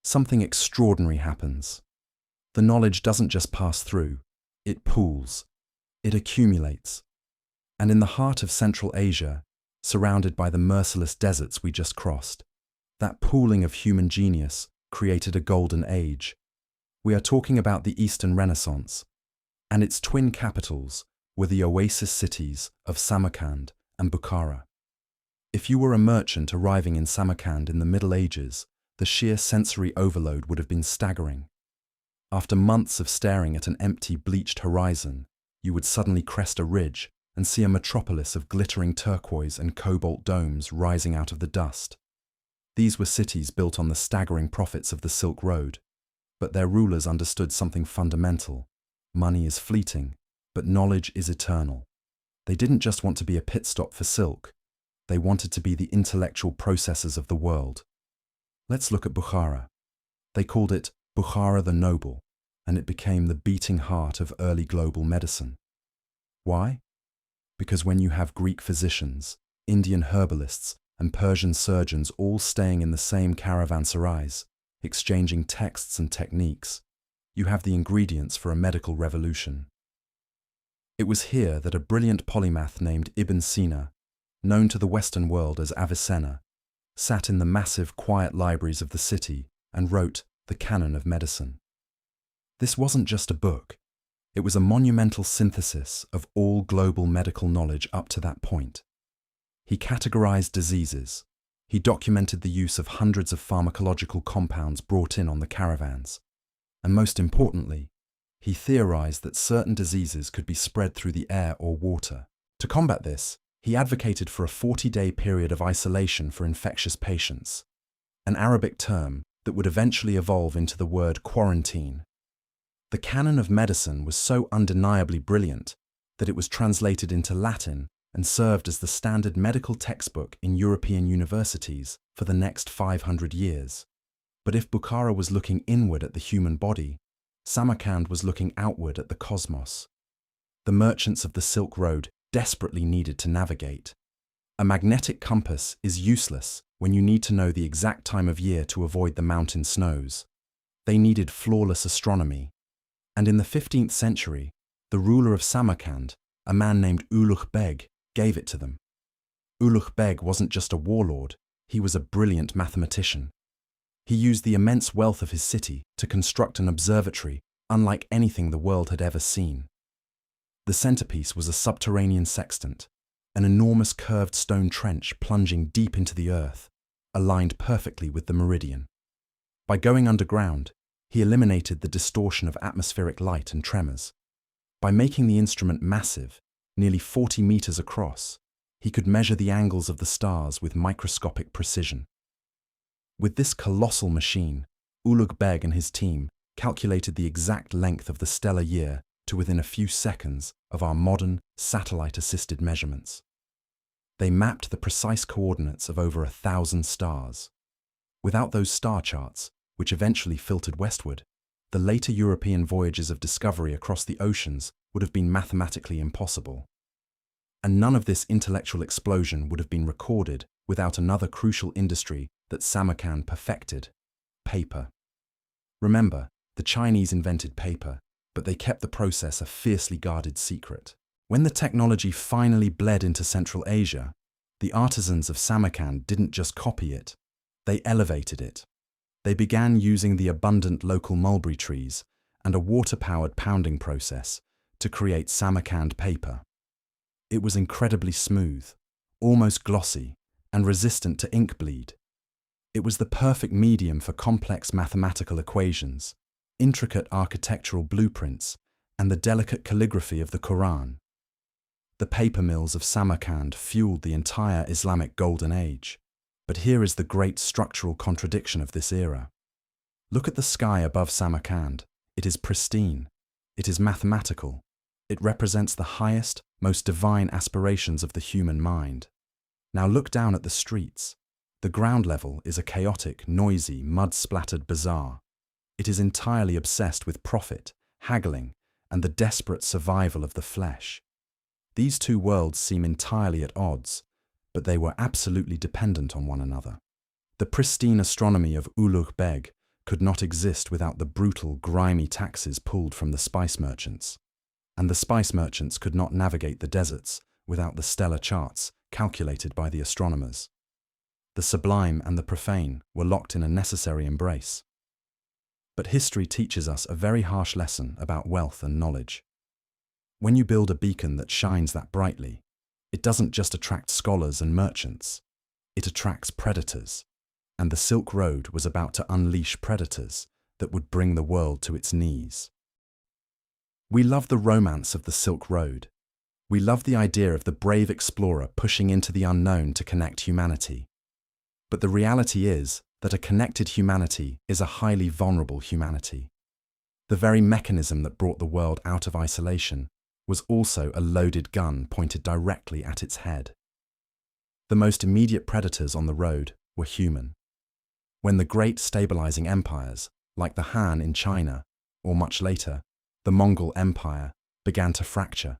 something extraordinary happens. The knowledge doesn't just pass through, it pools. It accumulates. And in the heart of Central Asia, surrounded by the merciless deserts we just crossed, that pooling of human genius created a golden age. We are talking about the Eastern Renaissance, and its twin capitals were the oasis cities of Samarkand and Bukhara. If you were a merchant arriving in Samarkand in the Middle Ages, the sheer sensory overload would have been staggering. After months of staring at an empty, bleached horizon, you would suddenly crest a ridge and see a metropolis of glittering turquoise and cobalt domes rising out of the dust. These were cities built on the staggering profits of the Silk Road, but their rulers understood something fundamental. Money is fleeting, but knowledge is eternal. They didn't just want to be a pit stop for silk, they wanted to be the intellectual processors of the world. Let's look at Bukhara. They called it Bukhara the Noble, and it became the beating heart of early global medicine. Why? Because when you have Greek physicians, Indian herbalists, and Persian surgeons all staying in the same caravanserais, exchanging texts and techniques, you have the ingredients for a medical revolution. It was here that a brilliant polymath named Ibn Sina, known to the Western world as Avicenna, sat in the massive, quiet libraries of the city and wrote the Canon of Medicine. This wasn't just a book. It was a monumental synthesis of all global medical knowledge up to that point. He categorized diseases. He documented the use of hundreds of pharmacological compounds brought in on the caravans. And most importantly, he theorized that certain diseases could be spread through the air or water. To combat this, he advocated for a 40-day period of isolation for infectious patients, an Arabic term that would eventually evolve into the word quarantine. The Canon of Medicine was so undeniably brilliant that it was translated into Latin and served as the standard medical textbook in European universities for the next 500 years. But if Bukhara was looking inward at the human body, Samarkand was looking outward at the cosmos. The merchants of the Silk Road desperately needed to navigate. A magnetic compass is useless when you need to know the exact time of year to avoid the mountain snows. They needed flawless astronomy. And in the 15th century, the ruler of Samarkand, a man named Ulugh Beg, gave it to them. Ulugh Beg wasn't just a warlord, he was a brilliant mathematician. He used the immense wealth of his city to construct an observatory unlike anything the world had ever seen. The centerpiece was a subterranean sextant, an enormous curved stone trench plunging deep into the earth, aligned perfectly with the meridian. By going underground, he eliminated the distortion of atmospheric light and tremors. By making the instrument massive, nearly 40 meters across, he could measure the angles of the stars with microscopic precision. With this colossal machine, Ulugh Beg and his team calculated the exact length of the stellar year to within a few seconds of our modern, satellite-assisted measurements. They mapped the precise coordinates of over 1,000 stars. Without those star charts, which eventually filtered westward, the later European voyages of discovery across the oceans would have been mathematically impossible. And none of this intellectual explosion would have been recorded without another crucial industry that Samarkand perfected: paper. Remember, the Chinese invented paper, but they kept the process a fiercely guarded secret. When the technology finally bled into Central Asia, the artisans of Samarkand didn't just copy it, they elevated it. They began using the abundant local mulberry trees and a water-powered pounding process to create Samarkand paper. It was incredibly smooth, almost glossy, and resistant to ink bleed. It was the perfect medium for complex mathematical equations, intricate architectural blueprints, and the delicate calligraphy of the Quran. The paper mills of Samarkand fueled the entire Islamic Golden Age. But here is the great structural contradiction of this era. Look at the sky above Samarkand. It is pristine. It is mathematical. It represents the highest, most divine aspirations of the human mind. Now look down at the streets. The ground level is a chaotic, noisy, mud-splattered bazaar. It is entirely obsessed with profit, haggling, and the desperate survival of the flesh. These two worlds seem entirely at odds, but they were absolutely dependent on one another. The pristine astronomy of Ulugh Beg could not exist without the brutal, grimy taxes pulled from the spice merchants. And the spice merchants could not navigate the deserts without the stellar charts calculated by the astronomers. The sublime and the profane were locked in a necessary embrace. But history teaches us a very harsh lesson about wealth and knowledge. When you build a beacon that shines that brightly, it doesn't just attract scholars and merchants, it attracts predators. And the Silk Road was about to unleash predators that would bring the world to its knees. We love the romance of the Silk Road. We love the idea of the brave explorer pushing into the unknown to connect humanity. But the reality is that a connected humanity is a highly vulnerable humanity. The very mechanism that brought the world out of isolation was also a loaded gun pointed directly at its head. The most immediate predators on the road were human. When the great stabilizing empires, like the Han in China, or much later, the Mongol Empire, began to fracture,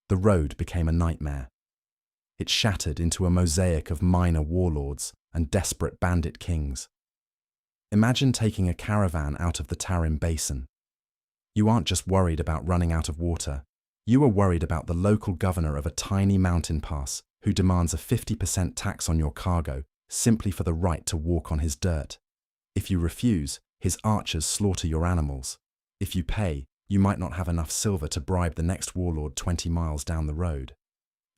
the road became a nightmare. It shattered into a mosaic of minor warlords and desperate bandit kings. Imagine taking a caravan out of the Tarim Basin. You aren't just worried about running out of water. You are worried about the local governor of a tiny mountain pass who demands a 50% tax on your cargo simply for the right to walk on his dirt. If you refuse, his archers slaughter your animals. If you pay, you might not have enough silver to bribe the next warlord 20 miles down the road.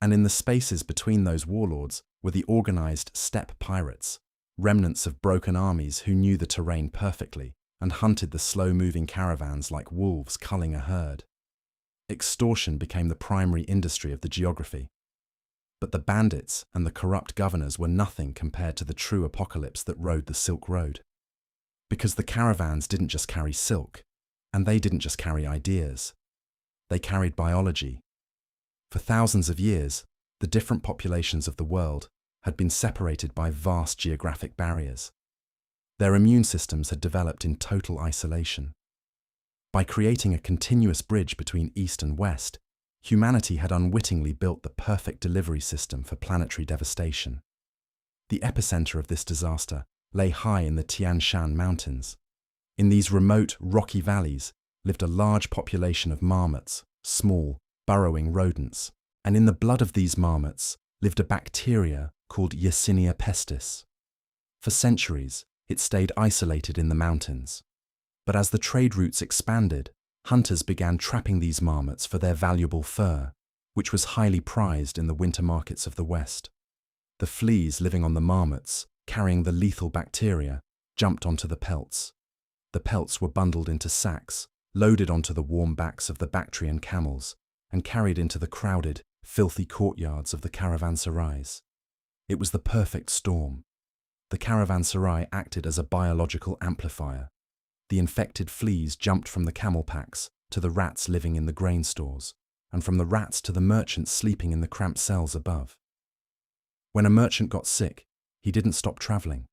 And in the spaces between those warlords were the organized steppe pirates, remnants of broken armies who knew the terrain perfectly and hunted the slow-moving caravans like wolves culling a herd. Extortion became the primary industry of the geography. But the bandits and the corrupt governors were nothing compared to the true apocalypse that rode the Silk Road. Because the caravans didn't just carry silk, and they didn't just carry ideas. They carried biology. For thousands of years, the different populations of the world had been separated by vast geographic barriers. Their immune systems had developed in total isolation. By creating a continuous bridge between East and West, humanity had unwittingly built the perfect delivery system for planetary devastation. The epicenter of this disaster lay high in the Tian Shan Mountains. In these remote, rocky valleys lived a large population of marmots, small, burrowing rodents, and in the blood of these marmots lived a bacteria called Yersinia pestis. For centuries, it stayed isolated in the mountains. But as the trade routes expanded, hunters began trapping these marmots for their valuable fur, which was highly prized in the winter markets of the West. The fleas living on the marmots, carrying the lethal bacteria, jumped onto the pelts. The pelts were bundled into sacks, loaded onto the warm backs of the Bactrian camels, and carried into the crowded, filthy courtyards of the caravanserais. It was the perfect storm. The caravanserai acted as a biological amplifier. The infected fleas jumped from the camel packs to the rats living in the grain stores, and from the rats to the merchants sleeping in the cramped cells above. When a merchant got sick, he didn't stop traveling.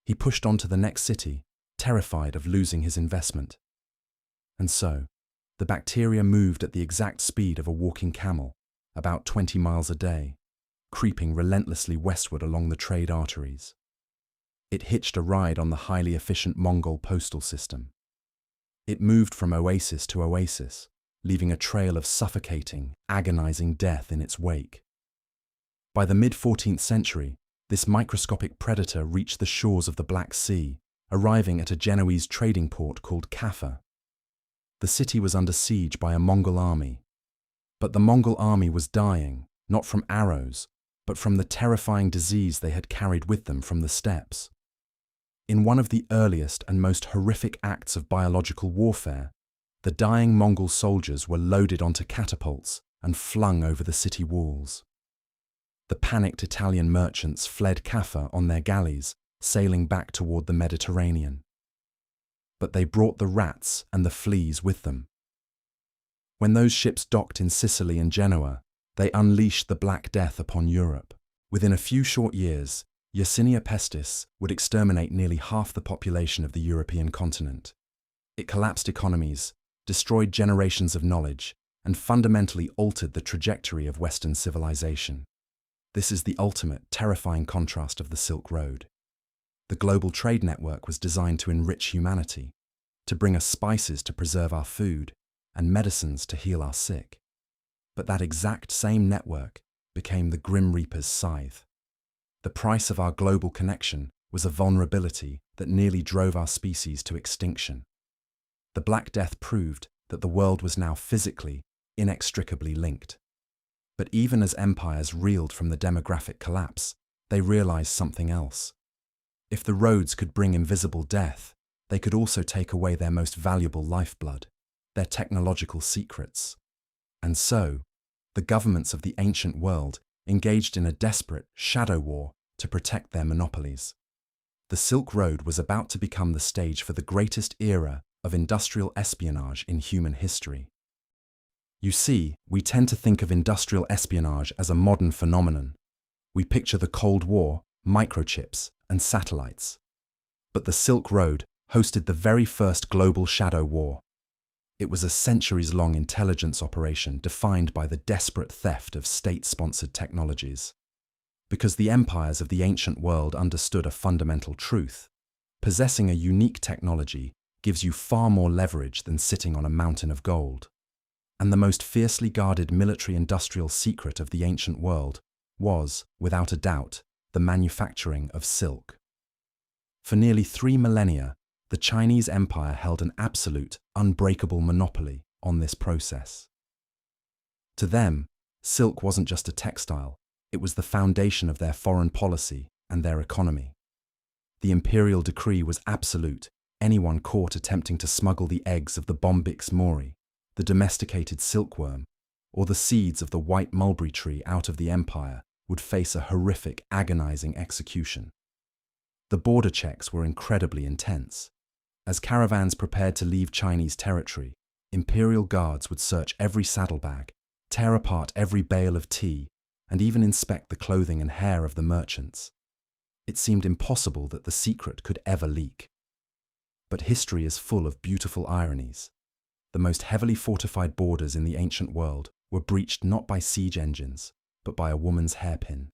He pushed on to the next city, terrified of losing his investment. And so, the bacteria moved at the exact speed of a walking camel, about 20 miles a day, creeping relentlessly westward along the trade arteries. It hitched a ride on the highly efficient Mongol postal system. It moved from oasis to oasis, leaving a trail of suffocating, agonizing death in its wake. By the mid-14th century, this microscopic predator reached the shores of the Black Sea, arriving at a Genoese trading port called Kaffa. The city was under siege by a Mongol army. But the Mongol army was dying, not from arrows, but from the terrifying disease they had carried with them from the steppes. In one of the earliest and most horrific acts of biological warfare, the dying Mongol soldiers were loaded onto catapults and flung over the city walls. The panicked Italian merchants fled Kaffa on their galleys, sailing back toward the Mediterranean. But they brought the rats and the fleas with them. When those ships docked in Sicily and Genoa, they unleashed the Black Death upon Europe. Within a few short years, Yersinia pestis would exterminate nearly half the population of the European continent. It collapsed economies, destroyed generations of knowledge, and fundamentally altered the trajectory of Western civilization. This is the ultimate, terrifying contrast of the Silk Road. The global trade network was designed to enrich humanity, to bring us spices to preserve our food, and medicines to heal our sick. But that exact same network became the Grim Reaper's scythe. The price of our global connection was a vulnerability that nearly drove our species to extinction. The Black Death proved that the world was now physically, inextricably linked. But even as empires reeled from the demographic collapse, they realized something else. If the roads could bring invisible death, they could also take away their most valuable lifeblood, their technological secrets. And so, the governments of the ancient world engaged in a desperate shadow war to protect their monopolies. The Silk Road was about to become the stage for the greatest era of industrial espionage in human history. You see, we tend to think of industrial espionage as a modern phenomenon. We picture the Cold War, microchips, and satellites. But the Silk Road hosted the very first global shadow war. It was a centuries-long intelligence operation defined by the desperate theft of state-sponsored technologies. Because the empires of the ancient world understood a fundamental truth: possessing a unique technology gives you far more leverage than sitting on a mountain of gold. And the most fiercely guarded military-industrial secret of the ancient world was, without a doubt, the manufacturing of silk. For nearly 3 millennia, the Chinese Empire held an absolute, unbreakable monopoly on this process. To them, silk wasn't just a textile, it was the foundation of their foreign policy and their economy. The imperial decree was absolute. Anyone caught attempting to smuggle the eggs of the Bombyx mori, the domesticated silkworm, or the seeds of the white mulberry tree out of the empire would face a horrific, agonizing execution. The border checks were incredibly intense. As caravans prepared to leave Chinese territory, imperial guards would search every saddlebag, tear apart every bale of tea, and even inspect the clothing and hair of the merchants. It seemed impossible that the secret could ever leak. But history is full of beautiful ironies. The most heavily fortified borders in the ancient world were breached not by siege engines, but by a woman's hairpin.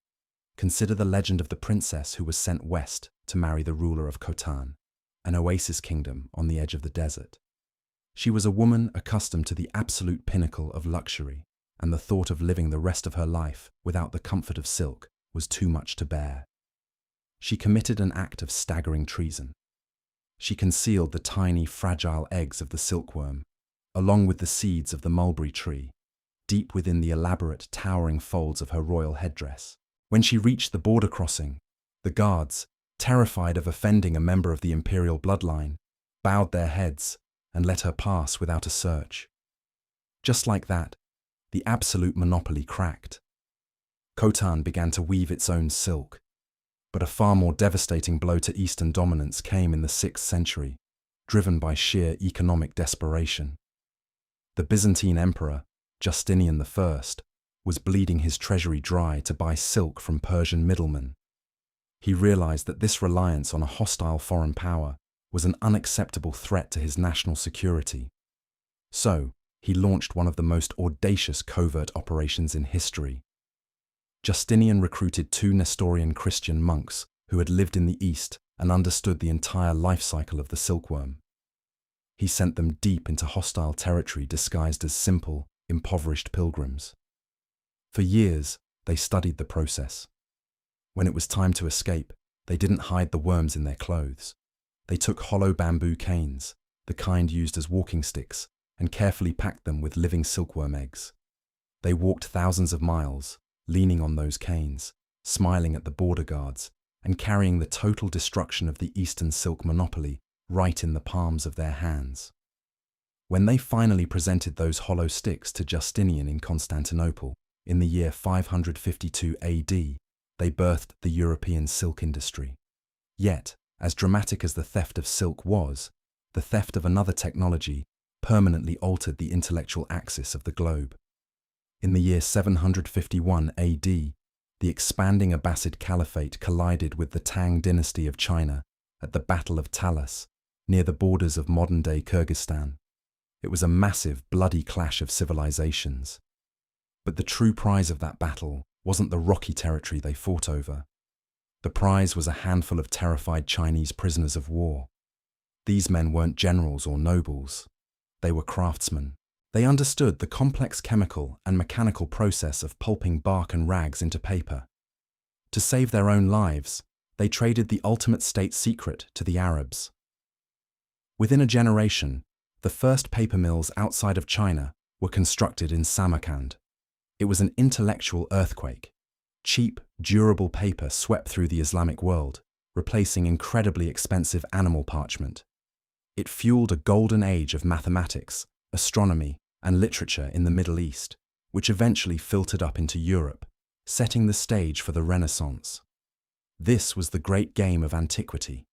Consider the legend of the princess who was sent west to marry the ruler of Khotan, an oasis kingdom on the edge of the desert. She was a woman accustomed to the absolute pinnacle of luxury, and the thought of living the rest of her life without the comfort of silk was too much to bear. She committed an act of staggering treason. She concealed the tiny, fragile eggs of the silkworm, along with the seeds of the mulberry tree, deep within the elaborate, towering folds of her royal headdress. When she reached the border crossing, the guards, terrified of offending a member of the imperial bloodline, bowed their heads and let her pass without a search. Just like that, the absolute monopoly cracked. Khotan began to weave its own silk, but a far more devastating blow to Eastern dominance came in the 6th century, driven by sheer economic desperation. The Byzantine emperor, Justinian I, was bleeding his treasury dry to buy silk from Persian middlemen. He realized that this reliance on a hostile foreign power was an unacceptable threat to his national security. So, he launched one of the most audacious covert operations in history. Justinian recruited 2 Nestorian Christian monks who had lived in the East and understood the entire life cycle of the silkworm. He sent them deep into hostile territory disguised as simple, impoverished pilgrims. For years, they studied the process. When it was time to escape, they didn't hide the worms in their clothes. They took hollow bamboo canes, the kind used as walking sticks, and carefully packed them with living silkworm eggs. They walked thousands of miles, leaning on those canes, smiling at the border guards, and carrying the total destruction of the Eastern silk monopoly right in the palms of their hands. When they finally presented those hollow sticks to Justinian in Constantinople, in the year 552 AD, they birthed the European silk industry. Yet, as dramatic as the theft of silk was, the theft of another technology permanently altered the intellectual axis of the globe. In the year 751 AD, the expanding Abbasid Caliphate collided with the Tang Dynasty of China at the Battle of Talas, near the borders of modern-day Kyrgyzstan. It was a massive, bloody clash of civilizations. But the true prize of that battle wasn't the rocky territory they fought over. The prize was a handful of terrified Chinese prisoners of war. These men weren't generals or nobles. They were craftsmen. They understood the complex chemical and mechanical process of pulping bark and rags into paper. To save their own lives, they traded the ultimate state secret to the Arabs. Within a generation, the first paper mills outside of China were constructed in Samarkand. It was an intellectual earthquake. Cheap, durable paper swept through the Islamic world, replacing incredibly expensive animal parchment. It fueled a golden age of mathematics, astronomy, and literature in the Middle East, which eventually filtered up into Europe, setting the stage for the Renaissance. This was the great game of antiquity.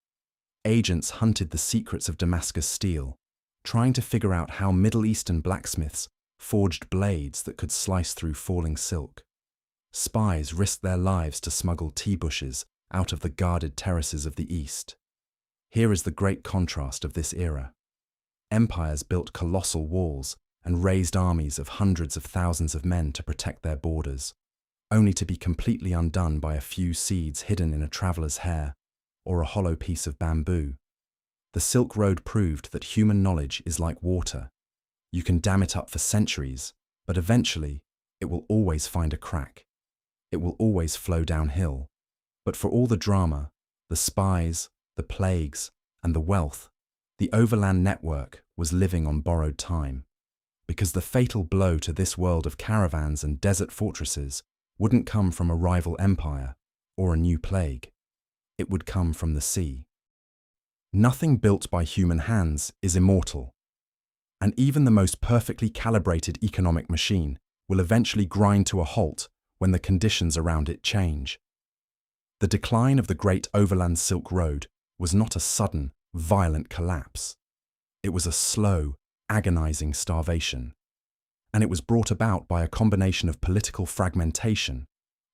Agents hunted the secrets of Damascus steel, trying to figure out how Middle Eastern blacksmiths forged blades that could slice through falling silk. Spies risked their lives to smuggle tea bushes out of the guarded terraces of the East. Here is the great contrast of this era. Empires built colossal walls and raised armies of hundreds of thousands of men to protect their borders, only to be completely undone by a few seeds hidden in a traveler's hair or a hollow piece of bamboo. The Silk Road proved that human knowledge is like water. You can dam it up for centuries, but eventually it will always find a crack. It will always flow downhill. But for all the drama, the spies, the plagues, and the wealth, the overland network was living on borrowed time. Because the fatal blow to this world of caravans and desert fortresses wouldn't come from a rival empire or a new plague. It would come from the sea. Nothing built by human hands is immortal, and even the most perfectly calibrated economic machine will eventually grind to a halt when the conditions around it change. The decline of the Great Overland Silk Road was not a sudden, violent collapse. It was a slow, agonizing starvation, and it was brought about by a combination of political fragmentation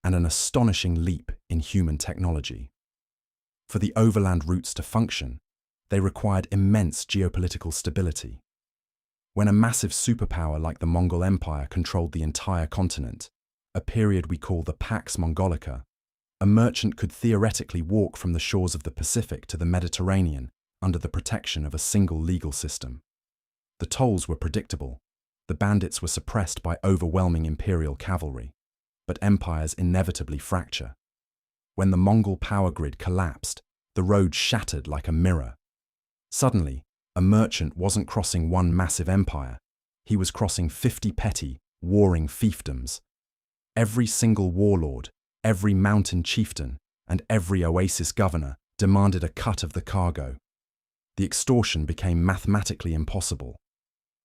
and an astonishing leap in human technology. For the overland routes to function, they required immense geopolitical stability. When a massive superpower like the Mongol Empire controlled the entire continent, a period we call the Pax Mongolica, a merchant could theoretically walk from the shores of the Pacific to the Mediterranean under the protection of a single legal system. The tolls were predictable. The bandits were suppressed by overwhelming imperial cavalry. But empires inevitably fracture. When the Mongol power grid collapsed, the road shattered like a mirror. Suddenly, a merchant wasn't crossing one massive empire. He was crossing 50 petty, warring fiefdoms. Every single warlord, every mountain chieftain, and every oasis governor demanded a cut of the cargo. The extortion became mathematically impossible.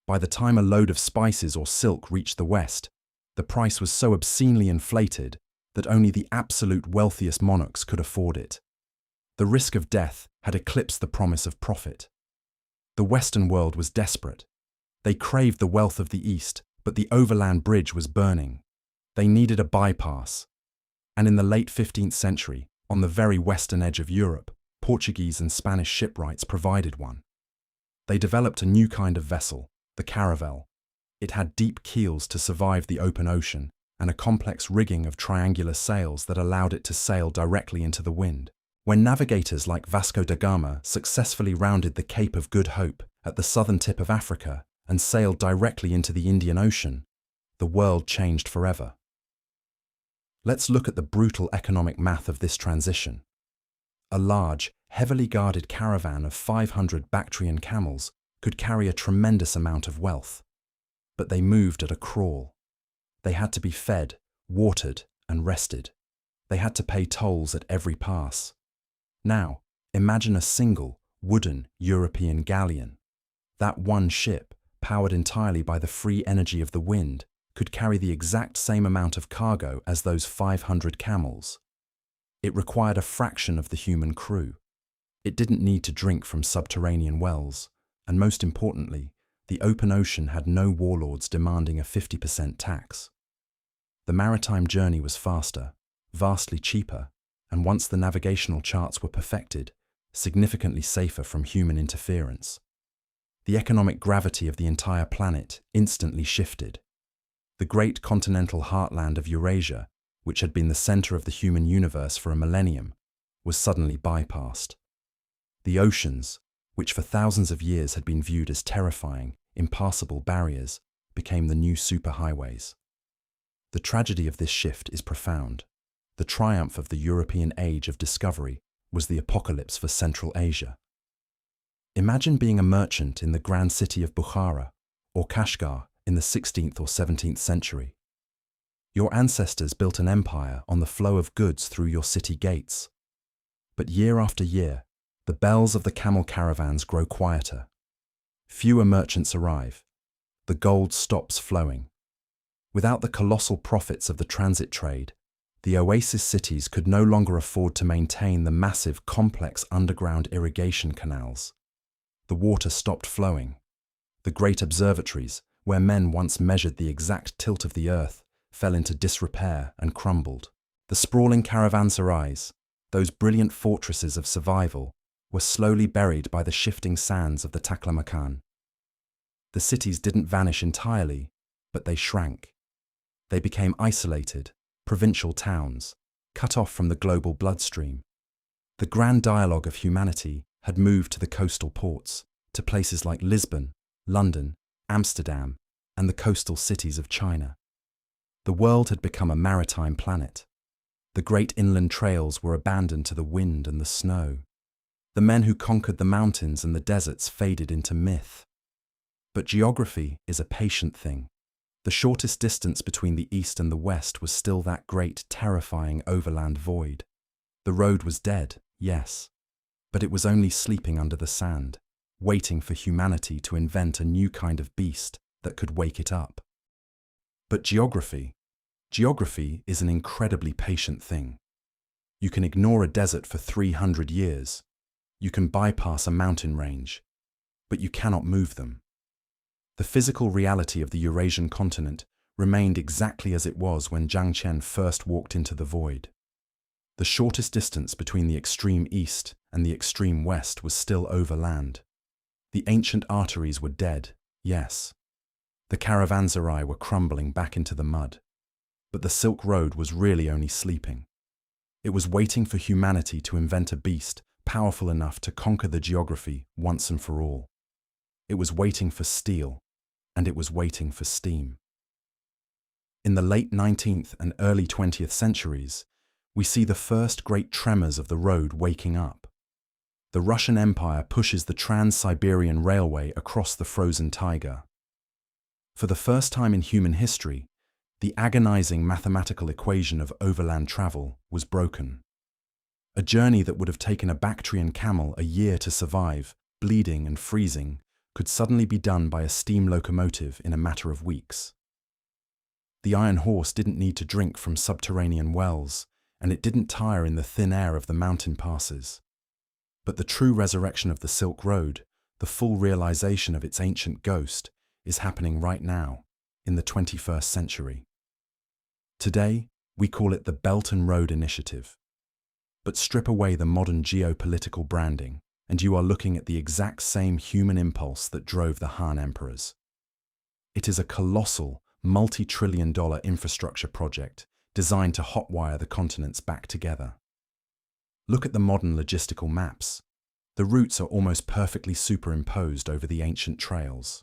By the time a load of spices or silk reached the West, the price was so obscenely inflated that only the absolute wealthiest monarchs could afford it. The risk of death had eclipsed the promise of profit. The Western world was desperate. They craved the wealth of the East, but the overland bridge was burning. They needed a bypass. And in the late 15th century, on the very western edge of Europe, Portuguese and Spanish shipwrights provided one. They developed a new kind of vessel, the caravel. It had deep keels to survive the open ocean and a complex rigging of triangular sails that allowed it to sail directly into the wind. When navigators like Vasco da Gama successfully rounded the Cape of Good Hope at the southern tip of Africa and sailed directly into the Indian Ocean, the world changed forever. Let's look at the brutal economic math of this transition. A large, heavily guarded caravan of 500 Bactrian camels could carry a tremendous amount of wealth. But they moved at a crawl. They had to be fed, watered, and rested. They had to pay tolls at every pass. Now, imagine a single, wooden, European galleon. That one ship, powered entirely by the free energy of the wind, could carry the exact same amount of cargo as those 500 camels. It required a fraction of the human crew. It didn't need to drink from subterranean wells, and most importantly, the open ocean had no warlords demanding a 50% tax. The maritime journey was faster, vastly cheaper, and once the navigational charts were perfected, significantly safer from human interference. The economic gravity of the entire planet instantly shifted. The great continental heartland of Eurasia, which had been the center of the human universe for a millennium, was suddenly bypassed. The oceans, which for thousands of years had been viewed as terrifying, impassable barriers, became the new superhighways. The tragedy of this shift is profound. The triumph of the European age of discovery was the apocalypse for Central Asia. Imagine being a merchant in the grand city of Bukhara or Kashgar in the 16th or 17th century. Your ancestors built an empire on the flow of goods through your city gates. But year after year, the bells of the camel caravans grow quieter. Fewer merchants arrive. The gold stops flowing. Without the colossal profits of the transit trade, the oasis cities could no longer afford to maintain the massive, complex underground irrigation canals. The water stopped flowing. The great observatories, where men once measured the exact tilt of the earth, fell into disrepair and crumbled. The sprawling caravanserais, those brilliant fortresses of survival, were slowly buried by the shifting sands of the Taklamakan. The cities didn't vanish entirely, but they shrank. They became isolated, provincial towns, cut off from the global bloodstream. The grand dialogue of humanity had moved to the coastal ports, to places like Lisbon, London, Amsterdam, and the coastal cities of China. The world had become a maritime planet. The great inland trails were abandoned to the wind and the snow. The men who conquered the mountains and the deserts faded into myth. But geography is a patient thing. The shortest distance between the east and the west was still that great, terrifying overland void. The road was dead, yes, but it was only sleeping under the sand, waiting for humanity to invent a new kind of beast that could wake it up. But geography is an incredibly patient thing. You can ignore a desert for 300 years. You can bypass a mountain range, but you cannot move them. The physical reality of the Eurasian continent remained exactly as it was when Zhang Qian first walked into the void. The shortest distance between the extreme east and the extreme west was still overland. The ancient arteries were dead, yes. The caravanserai were crumbling back into the mud. But the Silk Road was really only sleeping. It was waiting for humanity to invent a beast powerful enough to conquer the geography once and for all. It was waiting for steel, and it was waiting for steam. In the late 19th and early 20th centuries, we see the first great tremors of the road waking up. The Russian Empire pushes the Trans-Siberian Railway across the frozen taiga. For the first time in human history, the agonizing mathematical equation of overland travel was broken. A journey that would have taken a Bactrian camel a year to survive, bleeding and freezing, could suddenly be done by a steam locomotive in a matter of weeks. The iron horse didn't need to drink from subterranean wells, and it didn't tire in the thin air of the mountain passes. But the true resurrection of the Silk Road, the full realization of its ancient ghost, is happening right now, in the 21st century. Today, we call it the Belt and Road Initiative. But strip away the modern geopolitical branding, and you are looking at the exact same human impulse that drove the Han emperors. It is a colossal, multi-trillion-dollar infrastructure project designed to hotwire the continents back together. Look at the modern logistical maps. The routes are almost perfectly superimposed over the ancient trails.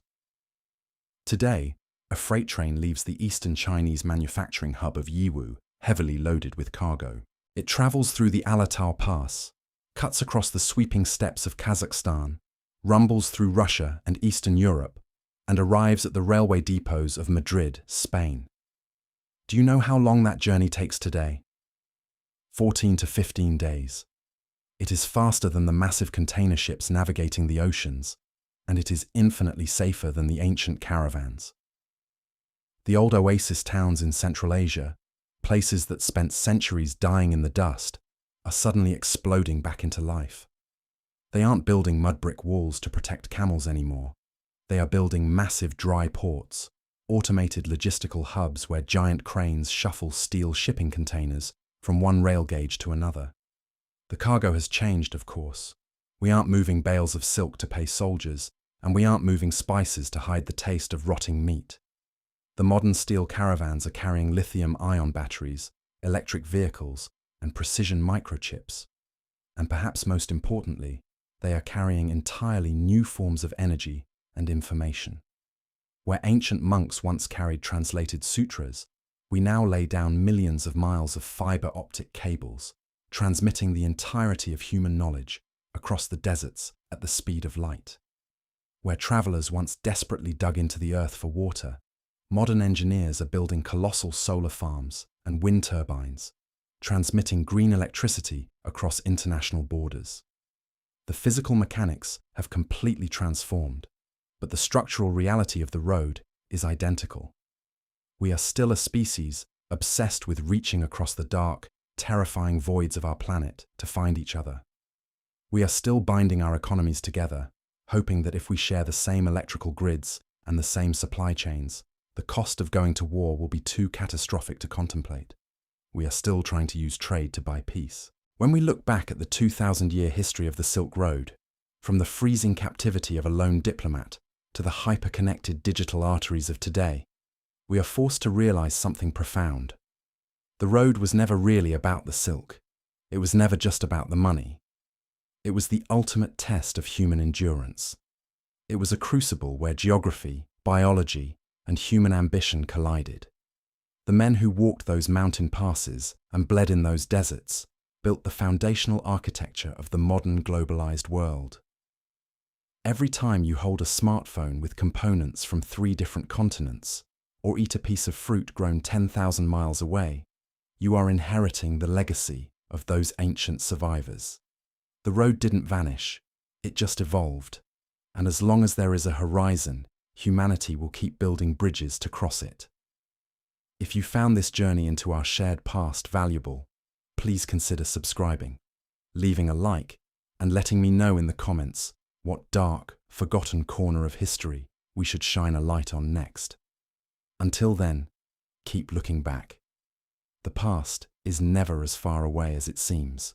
Today, a freight train leaves the eastern Chinese manufacturing hub of Yiwu, heavily loaded with cargo. It travels through the Alatau Pass, cuts across the sweeping steppes of Kazakhstan, rumbles through Russia and Eastern Europe, and arrives at the railway depots of Madrid, Spain. Do you know how long that journey takes today? 14 to 15 days. It is faster than the massive container ships navigating the oceans, and it is infinitely safer than the ancient caravans. The old oasis towns in Central Asia, places that spent centuries dying in the dust, are suddenly exploding back into life. They aren't building mudbrick walls to protect camels anymore. They are building massive dry ports, automated logistical hubs where giant cranes shuffle steel shipping containers from one rail gauge to another. The cargo has changed, of course. We aren't moving bales of silk to pay soldiers, and we aren't moving spices to hide the taste of rotting meat. The modern steel caravans are carrying lithium-ion batteries, electric vehicles, and precision microchips. And perhaps most importantly, they are carrying entirely new forms of energy and information. Where ancient monks once carried translated sutras, we now lay down millions of miles of fiber optic cables, transmitting the entirety of human knowledge across the deserts at the speed of light. Where travelers once desperately dug into the earth for water, modern engineers are building colossal solar farms and wind turbines, transmitting green electricity across international borders. The physical mechanics have completely transformed, but the structural reality of the road is identical. We are still a species obsessed with reaching across the dark, terrifying voids of our planet to find each other. We are still binding our economies together, hoping that if we share the same electrical grids and the same supply chains, the cost of going to war will be too catastrophic to contemplate. We are still trying to use trade to buy peace. When we look back at the 2,000-year history of the Silk Road, from the freezing captivity of a lone diplomat to the hyper-connected digital arteries of today, we are forced to realize something profound. The road was never really about the silk. It was never just about the money. It was the ultimate test of human endurance. It was a crucible where geography, biology, and human ambition collided. The men who walked those mountain passes and bled in those deserts built the foundational architecture of the modern globalized world. Every time you hold a smartphone with components from 3 different continents, or eat a piece of fruit grown 10,000 miles away, you are inheriting the legacy of those ancient survivors. The road didn't vanish, it just evolved, and as long as there is a horizon, humanity will keep building bridges to cross it. If you found this journey into our shared past valuable, please consider subscribing, leaving a like, and letting me know in the comments what dark, forgotten corner of history we should shine a light on next. Until then, keep looking back. The past is never as far away as it seems.